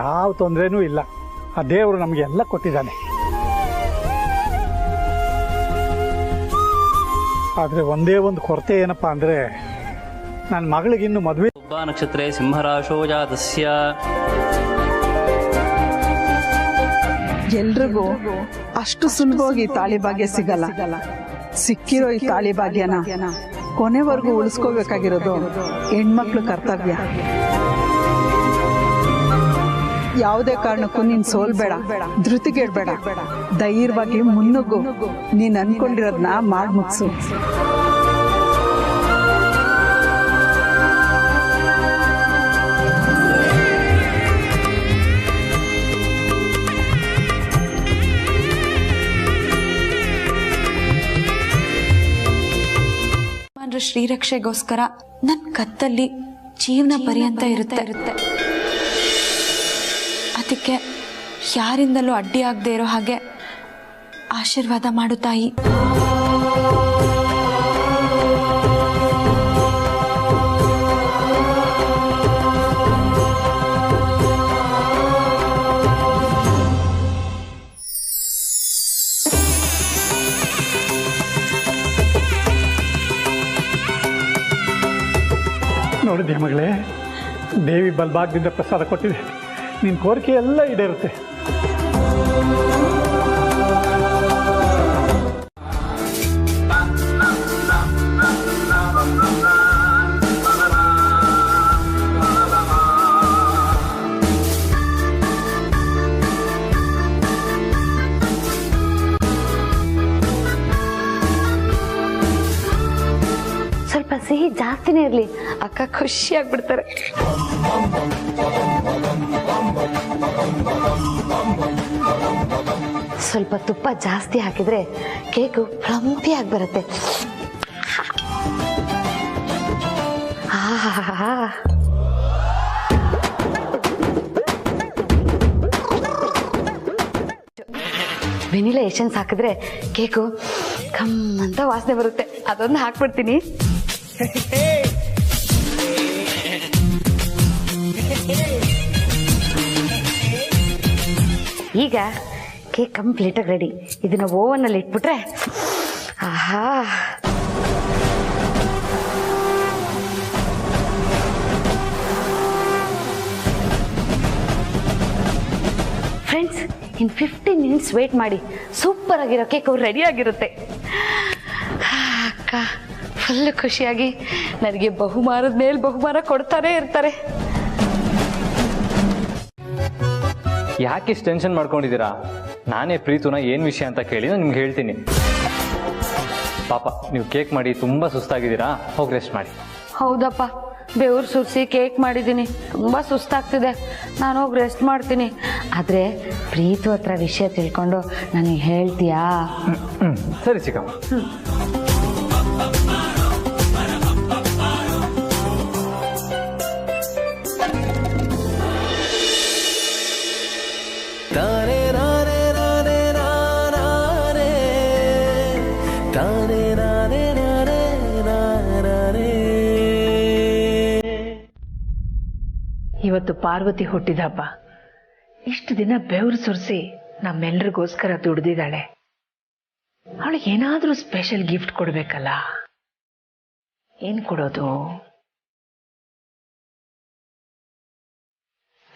ಯಾವ ತೊಂದರೆನೂ ಇಲ್ಲ. ಆ ದೇವರು ನಮಗೆ ಎಲ್ಲ ಕೊಟ್ಟಿದ್ದಾನೆ. ಆದರೆ ಒಂದೇ ಒಂದು ಕೊರತೆ ಏನಪ್ಪಾ ಅಂದರೆ, ನನ್ನ ಮಗಳಿಗಿನ್ನು ಮದುವೆ. ಒಬ್ಬ ನಕ್ಷತ್ರೇ ಸಿಂಹರಾಶೋ ಜಾತಸ್ಯ. ಎಲ್ರಿಗೂ ಅಷ್ಟು ಸುಲಭವಾಗಿ ತಾಳಿ ಭಾಗ್ಯ ಸಿಗಲ್ಲ. ಸಿಕ್ಕಿರೋ ಈ ತಾಳಿ ಭಾಗ್ಯನ ಕೊನೆವರೆಗೂ ಉಳಿಸ್ಕೋಬೇಕಾಗಿರೋದು ಹೆಣ್ಮಕ್ಳು ಕರ್ತವ್ಯ. ಯಾವುದೇ ಕಾರಣಕ್ಕೂ ನೀನ್ ಸೋಲ್ಬೇಡ, ಧೃತಿಗೆಡ್ಬೇಡ, ಧೈರ್ಯವಾಗಿ ಮುನ್ನುಗ್ಗು. ನೀನ್ ಅನ್ಕೊಂಡಿರೋದನ್ನ ಮಾಡಿ ಮುಗಿಸು. ಶ್ರೀರಕ್ಷೆಗೋಸ್ಕರ ನನ್ನ ಕತ್ತಲ್ಲಿ ಜೀವನ ಪರ್ಯಂತ ಇರುತ್ತೆ. ಅದಕ್ಕೆ ಯಾರಿಂದಲೂ ಅಡ್ಡಿ ಆಗದೆ ಇರೋ ಹಾಗೆ ಆಶೀರ್ವಾದ ಮಾಡು ತಾಯಿ. ನೋಡಿದ್ಯಾ ಮಗಳೇ, ದೇವಿ ಬಲ್ಭಾಗದಿಂದ ಪ್ರಸಾದ ಕೊಟ್ಟಿದೆ. ನಿನ್ನ ಕೋರಿಕೆ ಎಲ್ಲ ಈಡೇರುತ್ತೆ. ಸ್ವಲ್ಪ ಸಿಹಿ ಜಾಸ್ತಿನೇ ಇರ್ಲಿ, ಅಕ್ಕ ಖುಷಿ ಆಗ್ಬಿಡ್ತಾರೆ. ಸ್ವಲ್ಪ ತುಪ್ಪ ಜಾಸ್ತಿ ಹಾಕಿದ್ರೆ ಕೇಕು ಫ್ಲಂಪಿ ಆಗಿ ಬರುತ್ತೆ. ವೆನಿಲಾ ಎಸೆನ್ಸ್ ಹಾಕಿದ್ರೆ ಕೇಕು ಕಮ್ ಅಂತ ವಾಸನೆ ಬರುತ್ತೆ. ಅದೊಂದು ಹಾಕ್ಬಿಡ್ತೀನಿ. ಈಗ ಕೇಕ್ ಕಂಪ್ಲೀಟಾಗಿ ರೆಡಿ. ಇದನ್ನ ಓವನಲ್ಲಿ ಇಟ್ಬಿಟ್ರೆ ಆಹಾ, ಫ್ರೆಂಡ್ಸ್ ಇನ್ 15 ಮಿನಿಟ್ಸ್ ವೇಟ್ ಮಾಡಿ. ಸೂಪರ್ ಆಗಿರೋ ಕೇಕ್ ರೆಡಿ ಆಗಿರುತ್ತೆ. ಅಕ್ಕ ಫುಲ್ ಖುಷಿಯಾಗಿ ನನಗೆ ಬಹುಮಾನದ ಮೇಲೆ ಬಹುಮಾನ ಕೊಡ್ತಾನೆ ಇರ್ತಾರೆ. ಯಾಕೆ ಇಷ್ಟು ಟೆನ್ಷನ್ ಮಾಡ್ಕೊಂಡಿದ್ದೀರಾ? ನಾನೇ ಪ್ರೀತುನ ಏನು ವಿಷಯ ಅಂತ ಕೇಳಿ ನಾನು ನಿಮ್ಗೆ ಹೇಳ್ತೀನಿ. ಪಾಪ ನೀವು ಕೇಕ್ ಮಾಡಿ ತುಂಬ ಸುಸ್ತಾಗಿದ್ದೀರಾ, ಹೋಗಿ ರೆಸ್ಟ್ ಮಾಡಿ. ಹೌದಪ್ಪ, ಬೆವರು ಸುರಿಸಿ ಕೇಕ್ ಮಾಡಿದ್ದೀನಿ, ತುಂಬ ಸುಸ್ತಾಗ್ತಿದೆ. ನಾನು ಹೋಗಿ ರೆಸ್ಟ್ ಮಾಡ್ತೀನಿ. ಆದರೆ ಪ್ರೀತು ಹತ್ರ ವಿಷಯ ತಿಳ್ಕೊಂಡು ನನಗೆ ಹೇಳ್ತೀಯಾ? ಸರಿ ಚಿಕ್ಕಮ್ಮ. ಇವತ್ತು ಪಾರ್ವತಿ ಹುಟ್ಟಿದ ಹಬ್ಬ. ಇಷ್ಟು ದಿನ ಬೆವರು ಸುರಿಸಿ ನಮ್ಮೆಲ್ರಿಗೋಸ್ಕರ ದುಡ್ದಿದ್ದಾಳೆ. ಅವಳಿಗೆ ಏನಾದ್ರೂ ಸ್ಪೆಷಲ್ ಗಿಫ್ಟ್ ಕೊಡ್ಬೇಕಲ್ಲ. ಏನ್ ಕೊಡೋದು?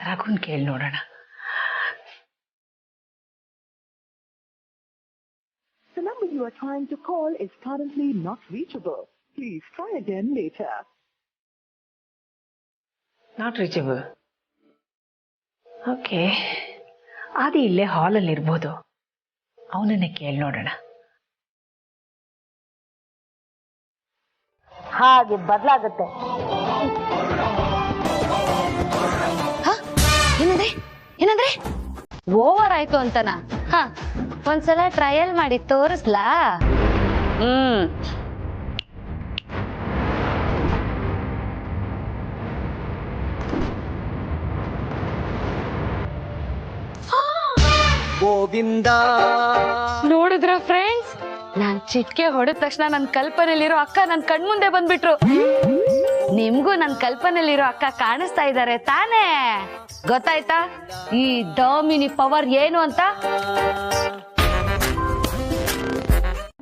ರಘುನ್ ಕೇಳಿ ನೋಡೋಣ. The number you are trying to call is currently not reachable. Please try again later. Not reachable. Okay, ಆದಿ ಇಲ್ಲೇ ಹಾಲಲ್ಲಿ ಇರ್ಬೋದು. ಅವನನ್ನೇ ಕೇಳಿ ನೋಡೋಣ. ಹಾಗೆ ಬದಲಾಗುತ್ತೆ. ಏನಂದ್ರೆ ಏನಂದ್ರೆ ಓವರ್ ಆಯ್ತು ಅಂತನಾ? ಒಂದ್ಸಲ ಟ್ರಯಲ್ ಮಾಡಿ ತೋರಿಸ್ಲಾ? ಗೋವಿಂದ ನೋಡಿದ್ರ ಫ್ರೆಂಡ್ಸ್, ನಾನ್ ಚಿಟ್ಕೆ ಹೊಡೆದ ತಕ್ಷಣ ನನ್ನ ಕಲ್ಪನೆಯಲ್ಲಿರೋ ಅಕ್ಕ ನನ್ನ ಕಣ್ಮುಂದೆ ಬಂದ್ಬಿಟ್ರು. ನಿಮ್ಗೂ ನನ್ನ ಕಲ್ಪನೆಯಲ್ಲಿರೋ ಅಕ್ಕ ಕಾಣಿಸ್ತಾ ಇದ್ದಾರೆ ತಾನೇ? ಗೊತ್ತಾಯ್ತಾ ಈ ಡಾಮಿನಿ ಪವರ್ ಏನು ಅಂತ?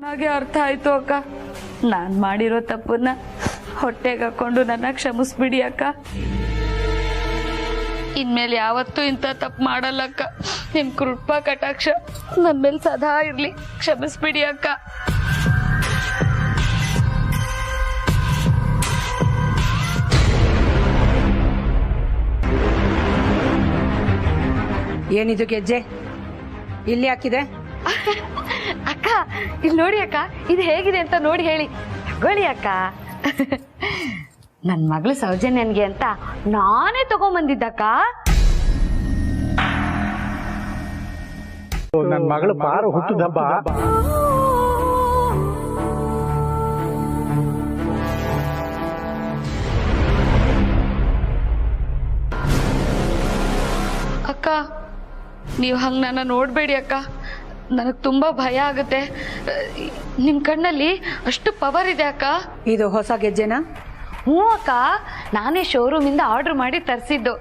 ನನಗೆ ಅರ್ಥ ಆಯ್ತು ಅಕ್ಕ. ನಾನ್ ಮಾಡಿರೋ ತಪ್ಪನ್ನ ಹೊಟ್ಟೆಗೆ ಹಾಕೊಂಡು ನನ್ನ ಕ್ಷಮಿಸ್ಬಿಡಿ ಅಕ್ಕ. ಇನ್ಮೇಲೆ ಯಾವತ್ತೂ ಇಂಥ ತಪ್ಪು ಮಾಡಲ್ಲಕ್ಕ. ನಿಮ್ ಕೃಪಾ ಕಟಾಕ್ಷ ನನ್ನ ಮೇಲೆ ಸದಾ ಇರ್ಲಿ. ಕ್ಷಮಿಸ್ಬಿಡಿ ಅಕ್ಕ. ಏನಿದು ಗೆಜ್ಜೆ ಇಲ್ಲಿ ಹಾಕಿದೆ? ಅಕ್ಕ ಇಲ್ಲಿ ನೋಡಿ ಅಕ್ಕ, ಇದು ಹೇಗಿದೆ ಅಂತ ನೋಡಿ ಹೇಳಿ. ತಗೊಳ್ಳಿ ಅಕ್ಕ. ನನ್ ಮಗಳು ಸೌಜನ್ಯನ್ಗೆ ಅಂತ ನಾನೇ ತಗೊಂಬಂದಿದ್ದಕ್ಕ. ನನ್ನ ಮಗಳು ಪಾರು ಹುಟ್ಟಿದ ಹಬ್ಬ. ಅಕ್ಕ ನೀವು ಹಂಗ ನನ್ನ ನೋಡ್ಬೇಡಿ ಅಕ್ಕ. ನನಗ್ ತುಂಬಾ ಭಯ ಆಗುತ್ತೆ. ನಿಮ್ ಕಣ್ಣಲ್ಲಿ ಅಷ್ಟು ಪವರ್ ಇದೆ ಅಕ್ಕ. ಇದು ಹೊಸ ಗೆಜ್ಜೆನಾ? ಹ್ಞೂ ಅಕ್ಕ, ನಾನೇ ಶೋರೂಮ್ ಇಂದ ಆರ್ಡರ್ ಮಾಡಿ ತರಿಸಿದ್ದು.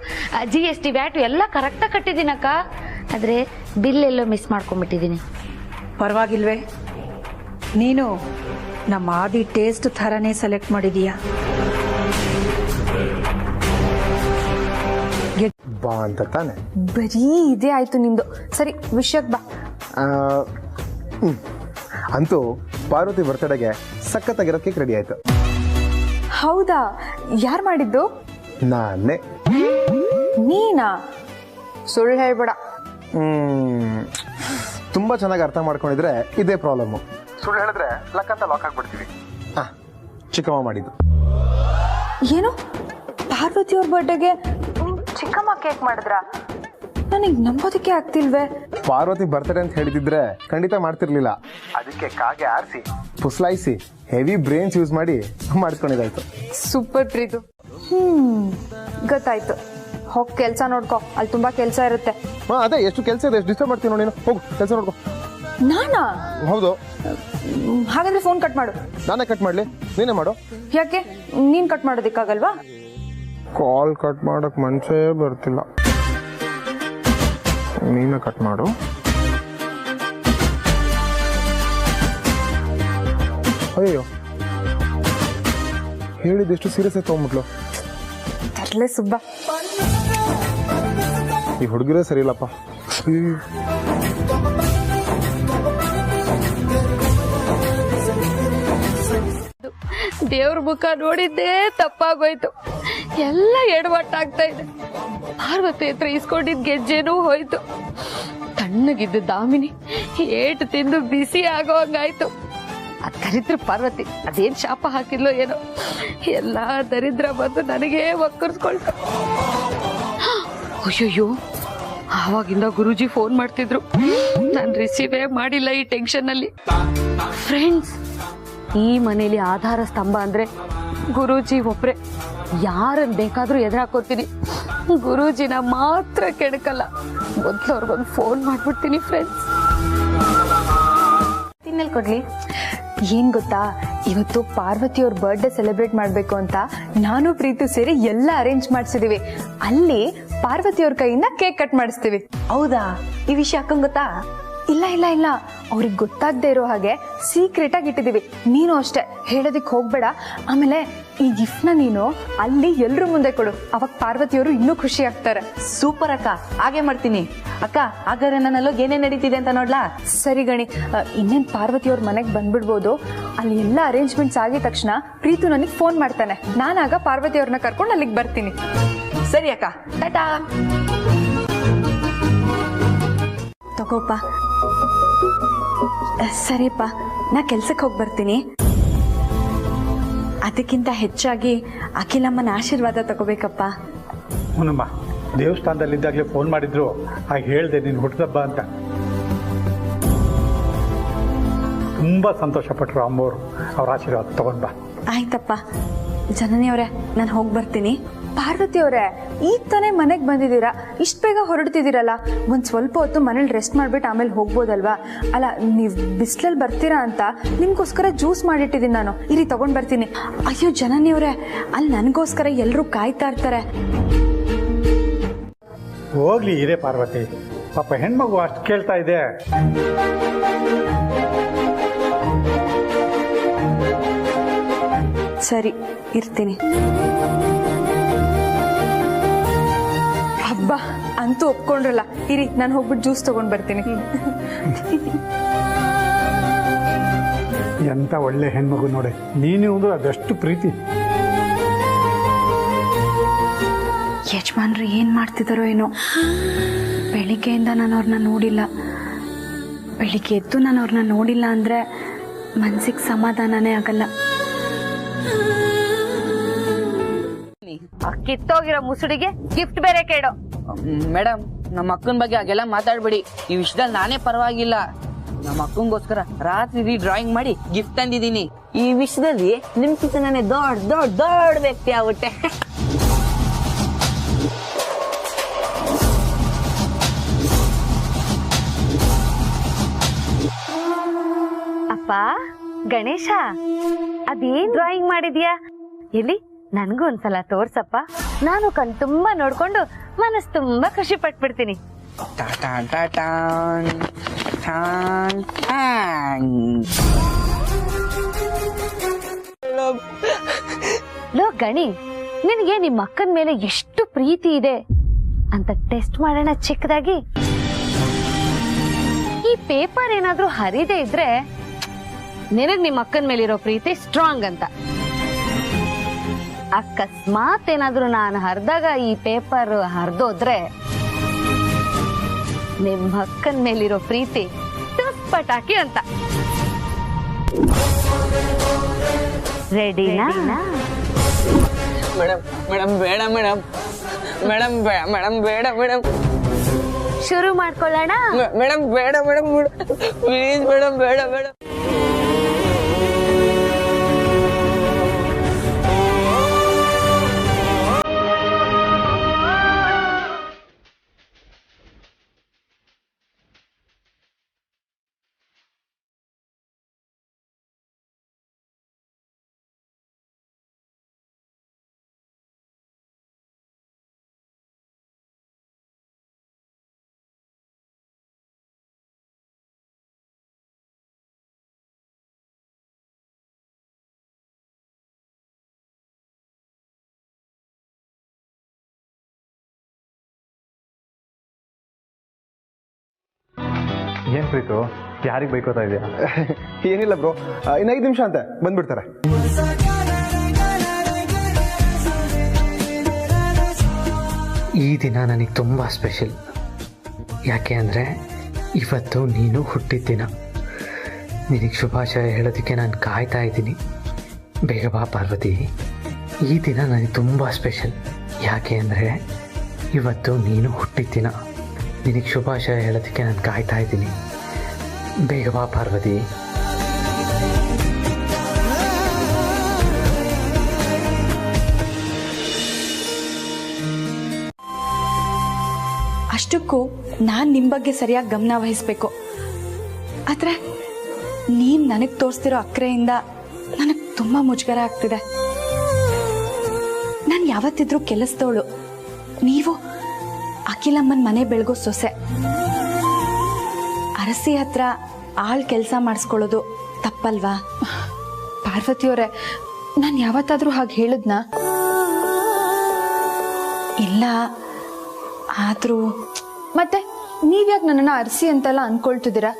GST ವ್ಯಾಟ್ ಎಲ್ಲ ಕರೆಕ್ಟಾಗಿ ಕಟ್ಟಿದ್ದೀನಿ ಅಕ್ಕ. ಆದ್ರೆ ಬಿಲ್ ಎಲ್ಲೋ ಮಿಸ್ ಮಾಡ್ಕೊಂಡ್ಬಿಟ್ಟಿದ್ದೀನಿ. ಪರವಾಗಿಲ್ವೇ? ನೀನು ನಮ್ಮ ಆದಿ ಟೇಸ್ಟ್ ಥರನೇ ಸೆಲೆಕ್ಟ್ ಮಾಡಿದೀಯಾ. ಬಾ ಅಂತ ತಾನೆ? ಬರೀ ಇದೇ ಆಯ್ತು ನಿಂದು. ಸರಿ ವಿಷಯಕ್ಕೆ ಬಾ. ಅಂತೂ ಪಾರ್ವತಿ ಬರ್ತಡೆಗೆ ಸಖತ್ತಾಗಿರೋ ಕೇಕ್ ರೆಡಿ ಆಯ್ತು. ಹೌದಾ? ಯಾರು ಮಾಡಿದ್ದು? ನಾನೇ. ನೀನಾ? ಸುಳ್ಳು ಹೇಳ್ಬೇಡ. ತುಂಬಾ ಚೆನ್ನಾಗಿ ಅರ್ಥ ಮಾಡ್ಕೊಂಡಿದ್ರೆ ಇದೇ ಪ್ರಾಬ್ಲಮ್. ಸುಳ್ಳು ಹೇಳಿದ್ರೆ ಲಕ್ ಅಂತ ಲಾಕ್ ಆಗ್ಬಿಡ್ತೀವಿ. ಚಿಕ್ಕಮ್ಮ ಮಾಡಿದ್ದು. ಏನು? ಪಾರ್ವತಿ ಅವ್ರ ಬರ್ಡೇಗೆ ಚಿಕ್ಕಮ್ಮ ಕೇಕ್ ಮಾಡಿದ್ರ? ನನಗೆ ನಂಬೋದಕ್ಕೆ ಆಗ್ತಿಲ್ವೇ. ಪಾರ್ವತಿ ಬರ್ತಡೆ ಅಂತ ಹೇಳಿದಿದ್ರೆ ಖಂಡಿತ ಮಾಡ್ತಿರ್ಲಿಲ್ಲ. ಅದಕ್ಕೆ ಕಾಗೆ ಆರಿಸಿ ಪುಸ್ಲಾಯಿಸಿ ಹೆವಿ ಬ್ರೇನ್ಸ್ ಯೂಸ್ ಮಾಡಿ ಮಾಡಿಸ್ಕೊಂಡಿದ್ದಾಯ್ತು. ಸೂಪರ್ ಪ್ರೀತು. ಗೊತ್ತಾಯ್ತು. ಹೋಗಿ ಕೆಲಸ ನೋಡ್ಕೊ, ಅಲ್ಲಿ ತುಂಬಾ ಕೆಲಸ ಇರುತ್ತೆ. ಅದೇ ಎಷ್ಟು ಕೆಲಸ ಇದೆ, ಎಷ್ಟು ಡಿಸ್ಟರ್ಬ್ ಮಾಡ್ತೀವಿ ನೋಡಿ. ಹೋಗು ಕೆಲಸ ನೋಡ್ಕೊ. ನಾನಾ? ಹೌದು. ಹಾಗಾದ್ರೆ ಫೋನ್ ಕಟ್ ಮಾಡು. ನಾನೇ ಕಟ್ ಮಾಡ್ಲಿ? ನೀನೇ ಮಾಡು. ಯಾಕೆ ನೀನ್ ಕಟ್ ಮಾಡೋದಿಕ್ಕಾಗಲ್ವಾ? ಕಾಲ್ ಕಟ್ ಮಾಡಕ್ ಮನ್ಸೇ ಬರ್ತಿಲ್ಲ. ನೀನೇ ಕಟ್ ಮಾಡು. ಅಯ್ಯೋ, ಹೇಳಿದೆಷ್ಟು ಸೀರಿಯಸ್ ಆಗಿ ತಗೊಂಡ್ಬಿಟ್ಲು. ತರ್ಲೆ ಸುಬ್ಬ. ಈ ಹುಡುಗಿರೇ ಸರಿ ಇಲ್ಲಪ್ಪ. ದೇವ್ರ ಮುಖ ನೋಡಿದ್ದೇ ತಪ್ಪಾಗೋಯ್ತು. ಎಲ್ಲ ಎಡವಟ್ಟಾಗ್ತಾ ಇದೆ. ಪಾರ್ವತಿ ಹತ್ರ ಇಸ್ಕೊಂಡಿದ್ ಗೆಜ್ಜೆನೂ ಹೋಯ್ತು. ತಣ್ಣಗಿದ್ದ ದಾಮಿನಿ ಏಟು ತಿಂದು ಬಿಸಿ ಆಗೋ ಹಂಗಾಯ್ತು. ಅದ್ ದರಿದ್ರ ಪಾರ್ವತಿ ಅದೇನ್ ಶಾಪ ಹಾಕಿದ್ಲೋ ಏನೋ, ಎಲ್ಲ ದರಿದ್ರ ಬಂದು ನನಗೇ ಒಕ್ಕರ್ಸ್ಕೊಳ್ತು. ಅಯ್ಯಯ್ಯೋ, ಆವಾಗಿಂದ ಗುರೂಜಿ ಫೋನ್ ಮಾಡ್ತಿದ್ರು. ನಾನು ರಿಸೀವೇ ಮಾಡಿಲ್ಲ ಈ ಟೆನ್ಷನ್ ಅಲ್ಲಿ. ಫ್ರೆಂಡ್ಸ್, ಈ ಮನೇಲಿ ಆಧಾರ ಸ್ತಂಭ ಅಂದ್ರೆ ಗುರೂಜಿ ಒಬ್ರೆ. ಯಾರನ್ನ ಬೇಕಾದ್ರೂ ಎದುರಾಕೋತೀನಿ, ಗುರೂಜಿನ ಮಾತ್ರ ಕೆಣಕಲ್ಲ. ಮೊದ್ಲು ಅವ್ರಿಗೊಂದು ಫೋನ್ ಮಾಡ್ಬಿಡ್ತೀನಿ ಫ್ರೆಂಡ್ಸ್. ತಿನ್ನಲ್ ಕೊಡ್ಲಿ. ಏನ್ ಗೊತ್ತಾ, ಇವತ್ತು ಪಾರ್ವತಿ ಅವ್ರ ಬರ್ಡೇ ಸೆಲೆಬ್ರೇಟ್ ಮಾಡ್ಬೇಕು ಅಂತ ನಾನು ಪ್ರೀತು ಸೇರಿ ಎಲ್ಲ ಅರೇಂಜ್ ಮಾಡ್ಸಿದೀವಿ. ಅಲ್ಲಿ ಪಾರ್ವತಿ ಅವ್ರ ಕೈಯಿಂದ ಕೇಕ್ ಕಟ್ ಮಾಡಿಸ್ತೀವಿ. ಹೌದಾ? ಈ ವಿಷಯ ಅಕ್ಕಂಗ್ ಗೊತ್ತಾ? ಇಲ್ಲ ಇಲ್ಲ ಇಲ್ಲ, ಅವ್ರಿಗೆ ಗೊತ್ತಾಗದೆ ಇರೋ ಹಾಗೆ ಸೀಕ್ರೆಟ್ ಆಗಿ ಇಟ್ಟಿದೀವಿ. ನೀನು ಅಷ್ಟೇ ಹೇಳೋದಿಕ್ ಹೋಗ್ಬೇಡ. ಆಮೇಲೆ ಈ ಗಿಫ್ಟ್ ನ ನೀನು ಅಲ್ಲಿ ಎಲ್ರ ಮುಂದೆ ಕೊಡು, ಅವಾಗ ಪಾರ್ವತಿಯವರು ಇನ್ನೂ ಖುಷಿ ಆಗ್ತಾರೆ. ಸೂಪರ್ ಅಕ್ಕ, ಹಾಗೆ ಮಾಡ್ತೀನಿ. ಅಕ್ಕ, ಹಾಗಾದ್ರೆ ನನ್ನಲ್ಲೋ ಏನೇನ್ ನಡೀತಿದೆ ಅಂತ ನೋಡ್ಲಾ? ಸರಿ ಗಣಿ, ಇನ್ನೇನ್ ಪಾರ್ವತಿಯವ್ರ ಮನೆಗೆ ಬಂದ್ಬಿಡ್ಬೋದು. ಅಲ್ಲಿ ಎಲ್ಲ ಅರೇಂಜ್ಮೆಂಟ್ಸ್ ಆಗಿದ ತಕ್ಷಣ ಪ್ರೀತು ನನಗೆ ಫೋನ್ ಮಾಡ್ತಾನೆ. ನಾನಾಗ ಪಾರ್ವತಿಯವ್ರನ್ನ ಕರ್ಕೊಂಡು ಅಲ್ಲಿಗೆ ಬರ್ತೀನಿ. ಸರಿ ಅಕ್ಕ, ಟಾಟಾ. ತಗೋಪ್ಪ. ಸರಿಪ್ಪ, ನಾ ಕೆಲ್ಸಕ್ಕೆ ಹೋಗಿ ಬರ್ತೀನಿ. ಅದಕ್ಕಿಂತ ಹೆಚ್ಚಾಗಿ ಅಖಿಲಮ್ಮನ ಆಶೀರ್ವಾದ ತಗೋಬೇಕಪ್ಪ. ಹುನಮ್ಮ, ದೇವಸ್ಥಾನದಲ್ಲಿದ್ದಾಗಲೇ ಫೋನ್ ಮಾಡಿದ್ರು, ಹಾಗೆ ಹೇಳಿದೆ ನೀನು ಹುಟ್ಟಿದಬ್ಬ ಅಂತ. ತುಂಬ ಸಂತೋಷಪಟ್ಟರು ಅಮ್ಮವರು. ಅವ್ರ ಆಶೀರ್ವಾದ ತಗೊಂಡ್ ಬಾ. ಆಯ್ತಪ್ಪ. ಜನನಿಯವರೇ, ನಾನು ಹೋಗಿ ಬರ್ತೀನಿ. ಪಾರ್ವತಿ ಅವರೇ, ಈಗ ತಾನೇ ಮನೆಗೆ ಬಂದಿದ್ದೀರಾ, ಇಷ್ಟು ಬೇಗ ಹೊರಡ್ತಿದ್ದೀರಲ್ಲ. ಒಂದು ಸ್ವಲ್ಪ ಹೊತ್ತು ಮನೇಲಿ ರೆಸ್ಟ್ ಮಾಡ್ಬಿಟ್ಟು ಆಮೇಲೆ ಹೋಗ್ಬೋದಲ್ವಾ? ಅಲ್ಲ, ನೀವು ಬಿಸಿಲಲ್ಲಿ ಬರ್ತೀರಾ ಅಂತ ನಿಮ್ಗೋಸ್ಕರ ಜ್ಯೂಸ್ ಮಾಡಿಟ್ಟಿದ್ದೀನಿ ನಾನು. ಇರಿ, ತಗೊಂಡ್ ಬರ್ತೀನಿ. ಅಯ್ಯೋ ಜನನಿಯವರೇ, ಅಲ್ಲಿ ನನಗೋಸ್ಕರ ಎಲ್ಲರೂ ಕಾಯ್ತಾ ಇರ್ತಾರೆ. ಹೋಗ್ಲಿ ಇರೇ ಪಾರ್ವತಿ, ಪಾಪ ಹೆಣ್ಮಗು ಅಷ್ಟು ಕೇಳ್ತಾ ಇದೆ. ಸರಿ, ಇರ್ತೀನಿ. ಹಬ್ಬ ಅಂತೂ ಒಪ್ಕೊಂಡ್ರಲ್ಲ. ಇರಿ, ನಾನು ಹೋಗ್ಬಿಟ್ಟು ಜ್ಯೂಸ್ ತಗೊಂಡ್ ಬರ್ತೀನಿ. ಎಂತ ಒಳ್ಳೆ ಹೆಣ್ಮಗು ನೋಡಿ. ನೀನು ಅಂದ್ರೆ ಅದಷ್ಟು ಪ್ರೀತಿ. ಯಜಮಾನ್ರು ಏನ್ ಮಾಡ್ತಿದಾರೋ ಏನೋ. ಬೆಳಿಗ್ಗೆಯಿಂದ ನಾನು ಅವ್ರನ್ನ ನೋಡಿಲ್ಲ. ಬೆಳಿಗ್ಗೆ ಎದ್ದು ನಾನು ಅವ್ರನ್ನ ನೋಡಿಲ್ಲ ಅಂದ್ರೆ ಮನ್ಸಿಗೆ ಸಮಾಧಾನನೇ ಆಗಲ್ಲ. ಕಿತ್ತೋಗಿರೋ ಮುಸುಡಿಗೆ ಗಿಫ್ಟ್ ಬೇರೆ ಕೇಳೋ. ಮೇಡಮ್, ನಮ್ಮ ಅಕ್ಕನ ಬಗ್ಗೆ ಹಾಗೆಲ್ಲ ಮಾತಾಡ್ಬೇಡಿ. ಈ ವಿಷಯದಲ್ಲಿ ನಾನೇ ಪರವಾಗಿಲ್ಲ. ನಮ್ಮ ಅಕ್ಕಂಗೋಸ್ಕರ ರಾತ್ರಿ ಡ್ರಾಯಿಂಗ್ ಮಾಡಿ ಗಿಫ್ಟ್ ತಂದಿದ್ದೀನಿ. ಈ ವಿಷಯದಲ್ಲಿ ನಿಮ್ಗಿಂತ ನಾನೇ ದೊಡ್ಡ ದೊಡ್ಡ ದೊಡ್ಡ ವ್ಯಕ್ತಿ ಆಗ್ಬಿಟ್ಟೆ. ಅಪ್ಪ ಗಣೇಶ, ಅದೇನ್ ಡ್ರಾಯಿಂಗ್ ಮಾಡಿದ್ಯಾ? ಎಲ್ಲಿ ನನ್ಗೂ ಒಂದ್ಸಲ ತೋರ್ಸಪ್ಪ. ನಾನು ಕಣ್ ತುಂಬಾ ನೋಡ್ಕೊಂಡು ಮನಸ್ ತುಂಬಾ ಖುಷಿ ಪಟ್ಬಿಡ್ತೀನಿ. ಲೋ ಗಣಿ, ನಿನಗೆ ನಿಮ್ಮ ಅಕ್ಕನ ಮೇಲೆ ಎಷ್ಟು ಪ್ರೀತಿ ಇದೆ ಅಂತ ಟೆಸ್ಟ್ ಮಾಡೋಣ ಚಿಕ್ಕದಾಗಿ. ಈ ಪೇಪರ್ ಏನಾದ್ರೂ ಹರಿದೇ ಇದ್ರೆ ನಿನಗ್ ನಿಮ್ಮ ಅಕ್ಕನ ಮೇಲಿರೋ ಪ್ರೀತಿ ಸ್ಟ್ರಾಂಗ್ ಅಂತ. ಅಕಸ್ಮಾತ್ ಏನಾದ್ರೂ ನಾನು ಹರಿದಾಗ ಈ ಪೇಪರ್ ಹರಿದೋದ್ರೆ ನಿಮ್ಮ ಅಕ್ಕನ ಮೇಲಿರೋ ಪ್ರೀತಿ ಪಟಾಕಿ ಅಂತ. ರೆಡಿನಾ? ಮೇಡಮ್ ಮೇಡಮ್ ಬೇಡ ಮೇಡಮ್, ಮೇಡಮ್ ಮೇಡಮ್ ಬೇಡ ಮೇಡಮ್. ಶುರು ಮಾಡ್ಕೊಳ್ಳೋಣ. ಮೇಡಮ್ ಬೇಡ ಮೇಡಮ್ ಪ್ಲೀಸ್ ಮೇಡಮ್ ಬೇಡ ಬೇಡ. ಏನ್ ಪ್ರೀತು, ಯಾರಿಗೆ ಬೈಕೋತಾ ಇದೆಯಾ? ಏನಿಲ್ಲ ಬ್ರೋ, ಇನ್ನು 5 ನಿಮಿಷ ಅಂತೆ ಬಂದ್ಬಿಡ್ತಾರೆ. ಈ ದಿನ ನನಗೆ ತುಂಬ ಸ್ಪೆಷಲ್. ಯಾಕೆ ಅಂದರೆ ಇವತ್ತು ನೀನು ಹುಟ್ಟಿದ ದಿನ. ನಿನಗೆ ಶುಭಾಶಯ ಹೇಳೋದಕ್ಕೆ ನಾನು ಕಾಯ್ತಾ ಇದ್ದೀನಿ. ಬೇಗ ಬಾ ಪಾರ್ವತಿ. ಈ ದಿನ ನನಗೆ ತುಂಬ ಸ್ಪೆಷಲ್. ಯಾಕೆ ಅಂದರೆ ಇವತ್ತು ನೀನು ಹುಟ್ಟಿದ ದಿನ. ನಿನಗೆ ಶುಭಾಶಯ ಹೇಳೋದಕ್ಕೆ ನಾನು ಕಾಯ್ತಾ ಇದ್ದೀನಿ. ಬೇಗ ಬಾ ಪಾರ್ವತಿ. ಅಷ್ಟಕ್ಕೂ ನಾನು ನಿಮ್ಮ ಬಗ್ಗೆ ಸರಿಯಾಗಿ ಗಮನ ವಹಿಸ್ಬೇಕು. ಆದರೆ ನೀನು ನನಗೆ ತೋರಿಸ್ತಿರೋ ಅಕ್ರೆಯಿಂದ ನನಗೆ ತುಂಬ ಮುಜುಗರ ಆಗ್ತಿದೆ. ನಾನು ಯಾವತ್ತಿದ್ರೂ ಕೆಲಸದವಳು, ನೀವು ಅಖಿಲಮ್ಮನ ಮನೆ ಬೆಳಗೋ ಸೊಸೆ. ಅರಸಿ ಹತ್ರ ಆಳ್ ಕೆಲಸ ಮಾಡಿಸ್ಕೊಳ್ಳೋದು ತಪ್ಪಲ್ವಾ? ಪಾರ್ವತಿಯವರೇ, ನಾನು ಯಾವತ್ತಾದ್ರೂ ಹಾಗೆ ಹೇಳಿದ್ನಾ? ಇಲ್ಲ. ಆದರೂ ಮತ್ತೆ ನೀವ್ಯಾಕೆ ನನ್ನನ್ನು ಅರಸಿ ಅಂತೆಲ್ಲ ಅನ್ಕೊಳ್ತಿದ್ದೀರಾ?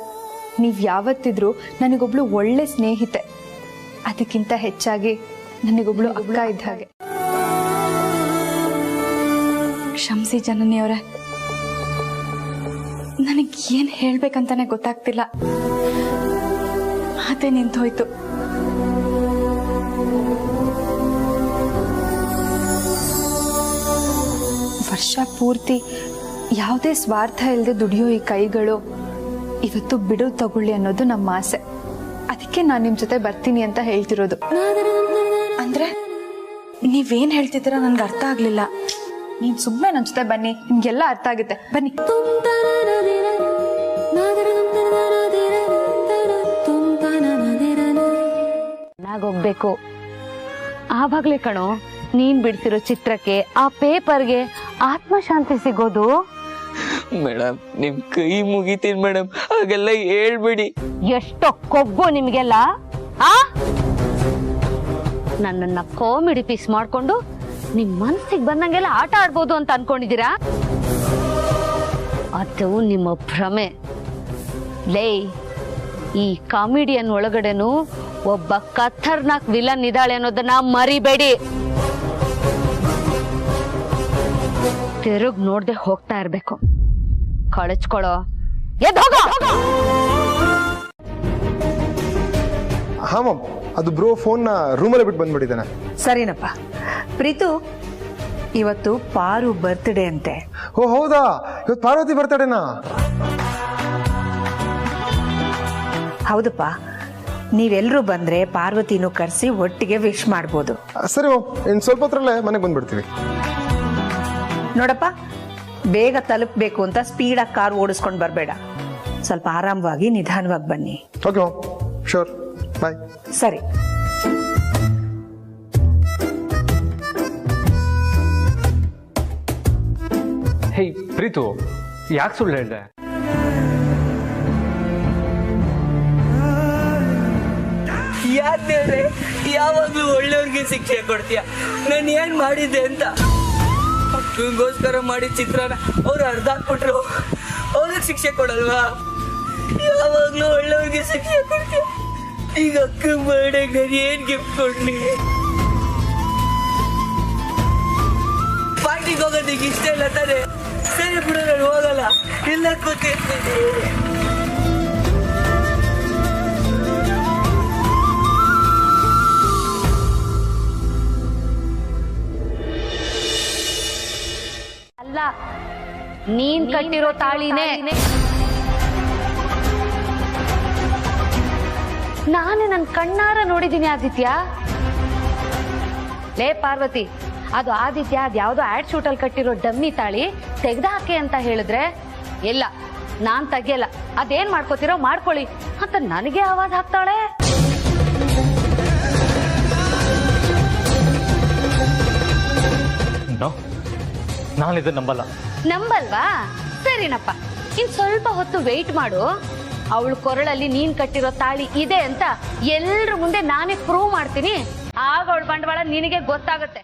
ನೀವು ಯಾವತ್ತಿದ್ರೂ ನನಗೊಬ್ಳು ಒಳ್ಳೆ ಸ್ನೇಹಿತೆ. ಅದಕ್ಕಿಂತ ಹೆಚ್ಚಾಗಿ ನನಗೊಬ್ಳು ಅಕ್ಕ ಇದ್ದ ಹಾಗೆ. ಕ್ಷಮಿಸಿ ಜನನಿಯವರೇ, ನನಗೆ ಏನು ಹೇಳ್ಬೇಕಂತಾನೆ ಗೊತ್ತಾಗ್ತಿಲ್ಲ. ಮಾತೇ ನಿಂತೋಯ್ತು. ವರ್ಷ ಪೂರ್ತಿ ಯಾವುದೇ ಸ್ವಾರ್ಥ ಇಲ್ಲದೆ ದುಡಿಯೋ ಈ ಕೈಗಳು ಇವತ್ತು ಬಿಡು ತಗೊಳ್ಳಿ ಅನ್ನೋದು ನಮ್ಮ ಆಸೆ. ಅದಕ್ಕೆ ನಾನು ನಿಮ್ಮ ಜೊತೆ ಬರ್ತೀನಿ ಅಂತ ಹೇಳ್ತಿರೋದು. ಅಂದ್ರೆ ನೀವೇನ್ ಹೇಳ್ತಿದ್ದೀರಾ ನನ್ಗೆ ಅರ್ಥ ಆಗ್ಲಿಲ್ಲ. ನೀನ್ ಸುಮ್ಮನೆ ನನ್ನ ಜೊತೆ ಬನ್ನಿ, ನಿಮ್ಗೆಲ್ಲ ಅರ್ಥ ಆಗುತ್ತೆ. ಬನ್ನಿ. ಹೋಗ್ಬೇಕು. ಆವಾಗ್ಲೇ ಕಣೋ ನೀನ್ ಬಿಡ್ಸಿರೋ ಚಿತ್ರಕ್ಕೆ, ಆ ಪೇಪರ್ಗೆ ಆತ್ಮಶಾಂತಿ ಸಿಗೋದು. ಮೇಡಮ್ ನಿಮ್ ಕೈ ಮುಗಿತೀನಿ ಮೇಡಮ್, ಹಾಗೆಲ್ಲ ಹೇಳ್ಬೇಡಿ. ಎಷ್ಟೋ ಕೊಬ್ಬು ನಿಮ್ಗೆಲ್ಲ. ನನ್ನನ್ನ ಕಾಮಿಡಿ ಪೀಸ್ ಮಾಡ್ಕೊಂಡು ನಿಮ್ ಮನ್ಸಿಗೆ ಬಂದಂಗೆಲ್ಲ ಆಟ ಆಡ್ಬೋದು ಅಂತ ಅನ್ಕೊಂಡಿದ್ದೀರಾ? ಅದು ನಿಮ್ಮ ಭ್ರಮೆ. ಲೇ, ಈ ಕಾಮಿಡಿಯನ್ ಒಳಗಡೆನು ಒಬ್ಬ ಖತರ್ನಾಕ್ ವಿಲನ್ ಇದ್ದಾಳೆ ಅನ್ನೋದನ್ನ ಮರಿಬೇಡಿ. ತಿರುಗ್ ನೋಡ್ದೆ ಹೋಗ್ತಾ ಇರ್ಬೇಕು. ಕಳಚ್ಕೊಳ್ಳೋ. ಹಾ ಮ್ಯಾಮ್, ಅದು ಬ್ರೋ ಫೋನ್ನ ರೂಮಲ್ಲಿ ಬಿಟ್ಟು ಬಂದ್ಬಿಟ್ಟಿದ್ದಾನೆ. ಸರಿನಪ್ಪ. ಪ್ರೀತು, ಇವತ್ತು ಪಾರು ಬರ್ತ್ಡೇ ಅಂತೆ. ಓ ಹೌದಾ, ಇವತ್ತು ಪಾರ್ವತಿ ಬರ್ತಡೇನಾ? ಹೌದಪ್ಪ. ನೀವೆಲ್ಲರೂ ಬಂದ್ರೆ ಪಾರ್ವತಿನೂ ಕರೆಸಿ ಒಟ್ಟಿಗೆ ವಿಶ್ ಮಾಡ್ಬೋದು. ಸರಿ ಮ್ಯಾಮ್, ಇನ್ನು ಸ್ವಲ್ಪ ಹೊತ್ತರಲ್ಲೇ ಮನೆಗೆ ಬಂದ್ಬಿಡ್ತೀವಿ. ನೋಡಪ್ಪ, ಬೇಗ ತಲುಪಬೇಕು ಅಂತ ಸ್ಪೀಡಾಗಿ ಕಾರ್ ಓಡಿಸ್ಕೊಂಡು ಬರಬೇಡ. ಸ್ವಲ್ಪ ಆರಾಮವಾಗಿ ನಿಧಾನವಾಗಿ ಬನ್ನಿ. Okay ma'am, sure. ಬಾಯ್. ಸರಿ. ಹೇ ಪ್ರೀತು, ಯಾಕೆ ಸುಳ್ಳು ಹೇಳ್ದೆ? ಯಾಕೆ ಯಾವಾಗ್ಲೂ ಒಳ್ಳೆಯವ್ರಿಗೆ ಶಿಕ್ಷೆ ಕೊಡ್ತೀಯ? ನಾನು ಏನ್ ಮಾಡಿದ್ದೆ ಅಂತ? ಅಕ್ಕಂಗೋಸ್ಕರ ಮಾಡಿದ ಚಿತ್ರನ ಅವ್ರು ಅರ್ಧ ಹಾಕ್ಬಿಟ್ರು, ಅವ್ರಿಗೆ ಶಿಕ್ಷೆ ಕೊಡಲ್ವಾ? ಯಾವಾಗ್ಲೂ ಒಳ್ಳೆಯವ್ರಿಗೆ ಶಿಕ್ಷೆ ಕೊಡ್ತೀಯ. ಈಗ ಅಕ್ಕ ಬರ್ಡೇ ನಾನು ಏನ್ ಗಿಫ್ಟ್ ಕೊಡ್ಲಿ? ಪಾರ್ಟಿಗೆ ಹೋಗೋದಕ್ಕೆ ಇಷ್ಟ ಇಲ್ಲ ತಾನೆ? ಸರಿ ಬಿಡು, ನಾನು ಹೋಗಲ್ಲ, ಇಲ್ಲ ಕೂತಿರ್ತೀನಿ. ಅಲ್ಲ, ನೀನ್ ಕಟ್ಟಿರೋ ತಾಳಿನೇ. ನಾನು ನನ್ ಕಣ್ಣಾರ ನೋಡಿದೀನಿ ಆದಿತ್ಯ. ಲೇ ಪಾರ್ವತಿ, ಅದು ಆದಿತ್ಯ ಅದ್ಯಾವ್ದೋ ಆಡ್ ಶೂಟ್ ಅಲ್ಲಿ ಕಟ್ಟಿರೋ ಡಮ್ಮಿ ತಾಳಿ ತೆಗ್ದ ಹಾಕಿ ಅಂತ ಹೇಳಿದ್ರೆ, ಇಲ್ಲ ನಾನ್ ತೆಗಿಯಲ್ಲ, ಅದೇನ್ ಮಾಡ್ಕೋತಿರೋ ಮಾಡ್ಕೊಳ್ಳಿ ಅಂತ ನನಗೆ ಆವಾಜ್ ಹಾಕ್ತಾಳೆ. ನಾನು ಇದನ್ನ ನಂಬಲ್ಲ. ನಂಬಲ್ವಾ? ಸರಿನಪ್ಪ, ಇನ್ ಸ್ವಲ್ಪ ಹೊತ್ತು ವೆಯ್ಟ್ ಮಾಡು. ಅವಳು ಕೊರಳಲ್ಲಿ ನೀನ್ ಕಟ್ಟಿರೋ ತಾಳಿ ಇದೆ ಅಂತ ಎಲ್ರ ಮುಂದೆ ನಾನೇ ಪ್ರೂವ್ ಮಾಡ್ತೀನಿ. ಆಗ ಅವಳ ಬಂಡವಾಳ ನಿನಗೆ ಗೊತ್ತಾಗುತ್ತೆ.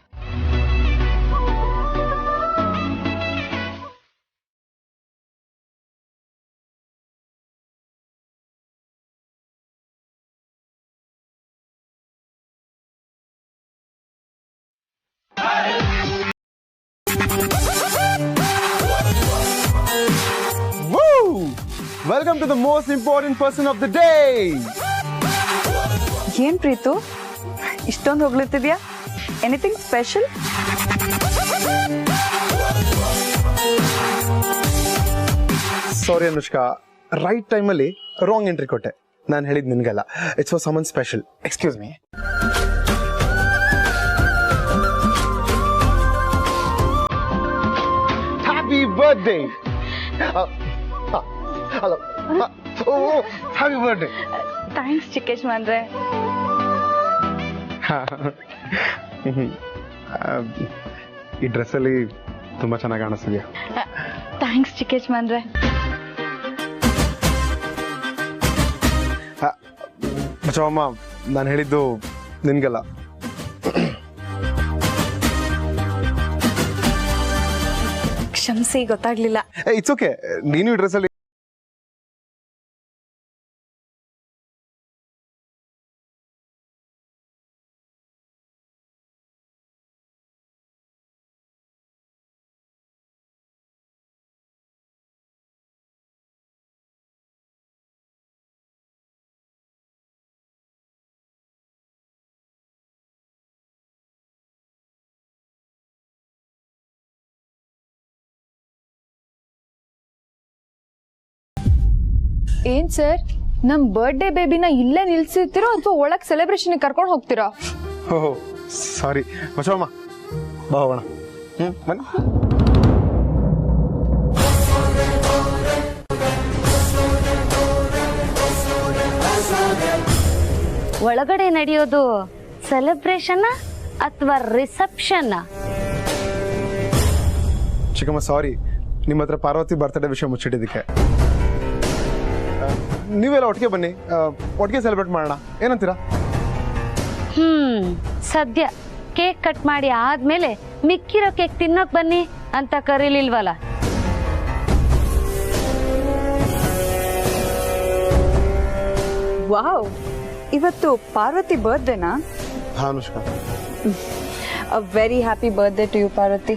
Welcome to the most important person of the day. ಏನ್ ಪ್ರೀತು, ಇಷ್ಟೊಂದು ಹೊಗಳಿರ್ತಿದ್ಯಾ? Anything special? Sorry Anushka, right ಟೈಮಲ್ಲಿ ರಾಂಗ್ ಎಂಟ್ರಿ ಕೊಟ್ಟೆ. ನಾನು ಹೇಳಿದ್ ನಿನ್ಗಲ್ಲ, it's for someone special. Excuse me. Happy birthday. Hello, happy birthday. Thanks Chikkesh ಮಾನ್ರೆ. ಈ ಡ್ರೆಸ್ಸಲ್ಲಿ ತುಂಬಾ ಚೆನ್ನಾಗಿ ಕಾಣಿಸ್ತಿದ್ಯಾ. ಥ್ಯಾಂಕ್ಸ್ ಚಿಕ್ಕೇಶ್ ಮಾನ್ರೆ. ಬಚವಮ್ಮ, ನಾನು ಹೇಳಿದ್ದು ನಿನ್ಗಲ್ಲ. ಕ್ಷಮಿಸಿ, ಗೊತ್ತಾಗ್ಲಿಲ್ಲ. It's okay. ನೀನು ಈ ಡ್ರೆಸ್ಸಲ್ಲಿ ಏನ್ ಸರ್, ನಮ್ ಬರ್ಡೇ ಬೇಬಿನ ಇಲ್ಲೇ ನಿಲ್ಸಿರ್ತೀರೋ ಅಥವಾ ಒಳಗ್ ಸೆಲೆಬ್ರೇಷನ್ ಕರ್ಕೊಂಡು ಹೋಗ್ತೀರಾ? ಓಹೋ ಸಾರಿ ಬಚವಮ್ಮ, ಬಾ ಹೋಗೋಣ. ಬನ್ನಿ. ಒಳಗಡೆ ನಡೆಯೋದು ಸೆಲೆಬ್ರೇಷನ್ ಅಥವಾ ರಿಸೆಪ್ಷನ್? ಚಿಕ್ಕಮ್ಮ ಸಾರಿ, ನಿಮ್ಮ ಹತ್ರ ಪಾರ್ವತಿ ಬರ್ತ್ಡೇ ವಿಷಯ ಮುಚ್ಚಿಟ್ಟಿದ್ದಕ್ಕೆ. ನೀವೆಲ್ಲ ಒಟ್ಟಿಗೆ ಬನ್ನಿ, ಒಟ್ಟಿಗೆ ಸೆಲೆಬ್ರೇಟ್ ಮಾಡೋಣ, ಏನಂತೀರಾ? ಸದ್ಯ ಕೇಕ್ ಕಟ್ ಮಾಡಿ ಆದ್ಮೇಲೆ ಮಿಕ್ಕಿರೋ ಕೇಕ್ ತಿನ್ನೋಕ್ ಬನ್ನಿ ಅಂತ ಕರೀಲಿಲ್ವಲ್ಲ. ವಾವ್, ಇವತ್ತು ಪಾರ್ವತಿ ಬರ್ತ್ಡೇನಾ? ಹಾ Anushka. A very happy birthday to you, Parvati.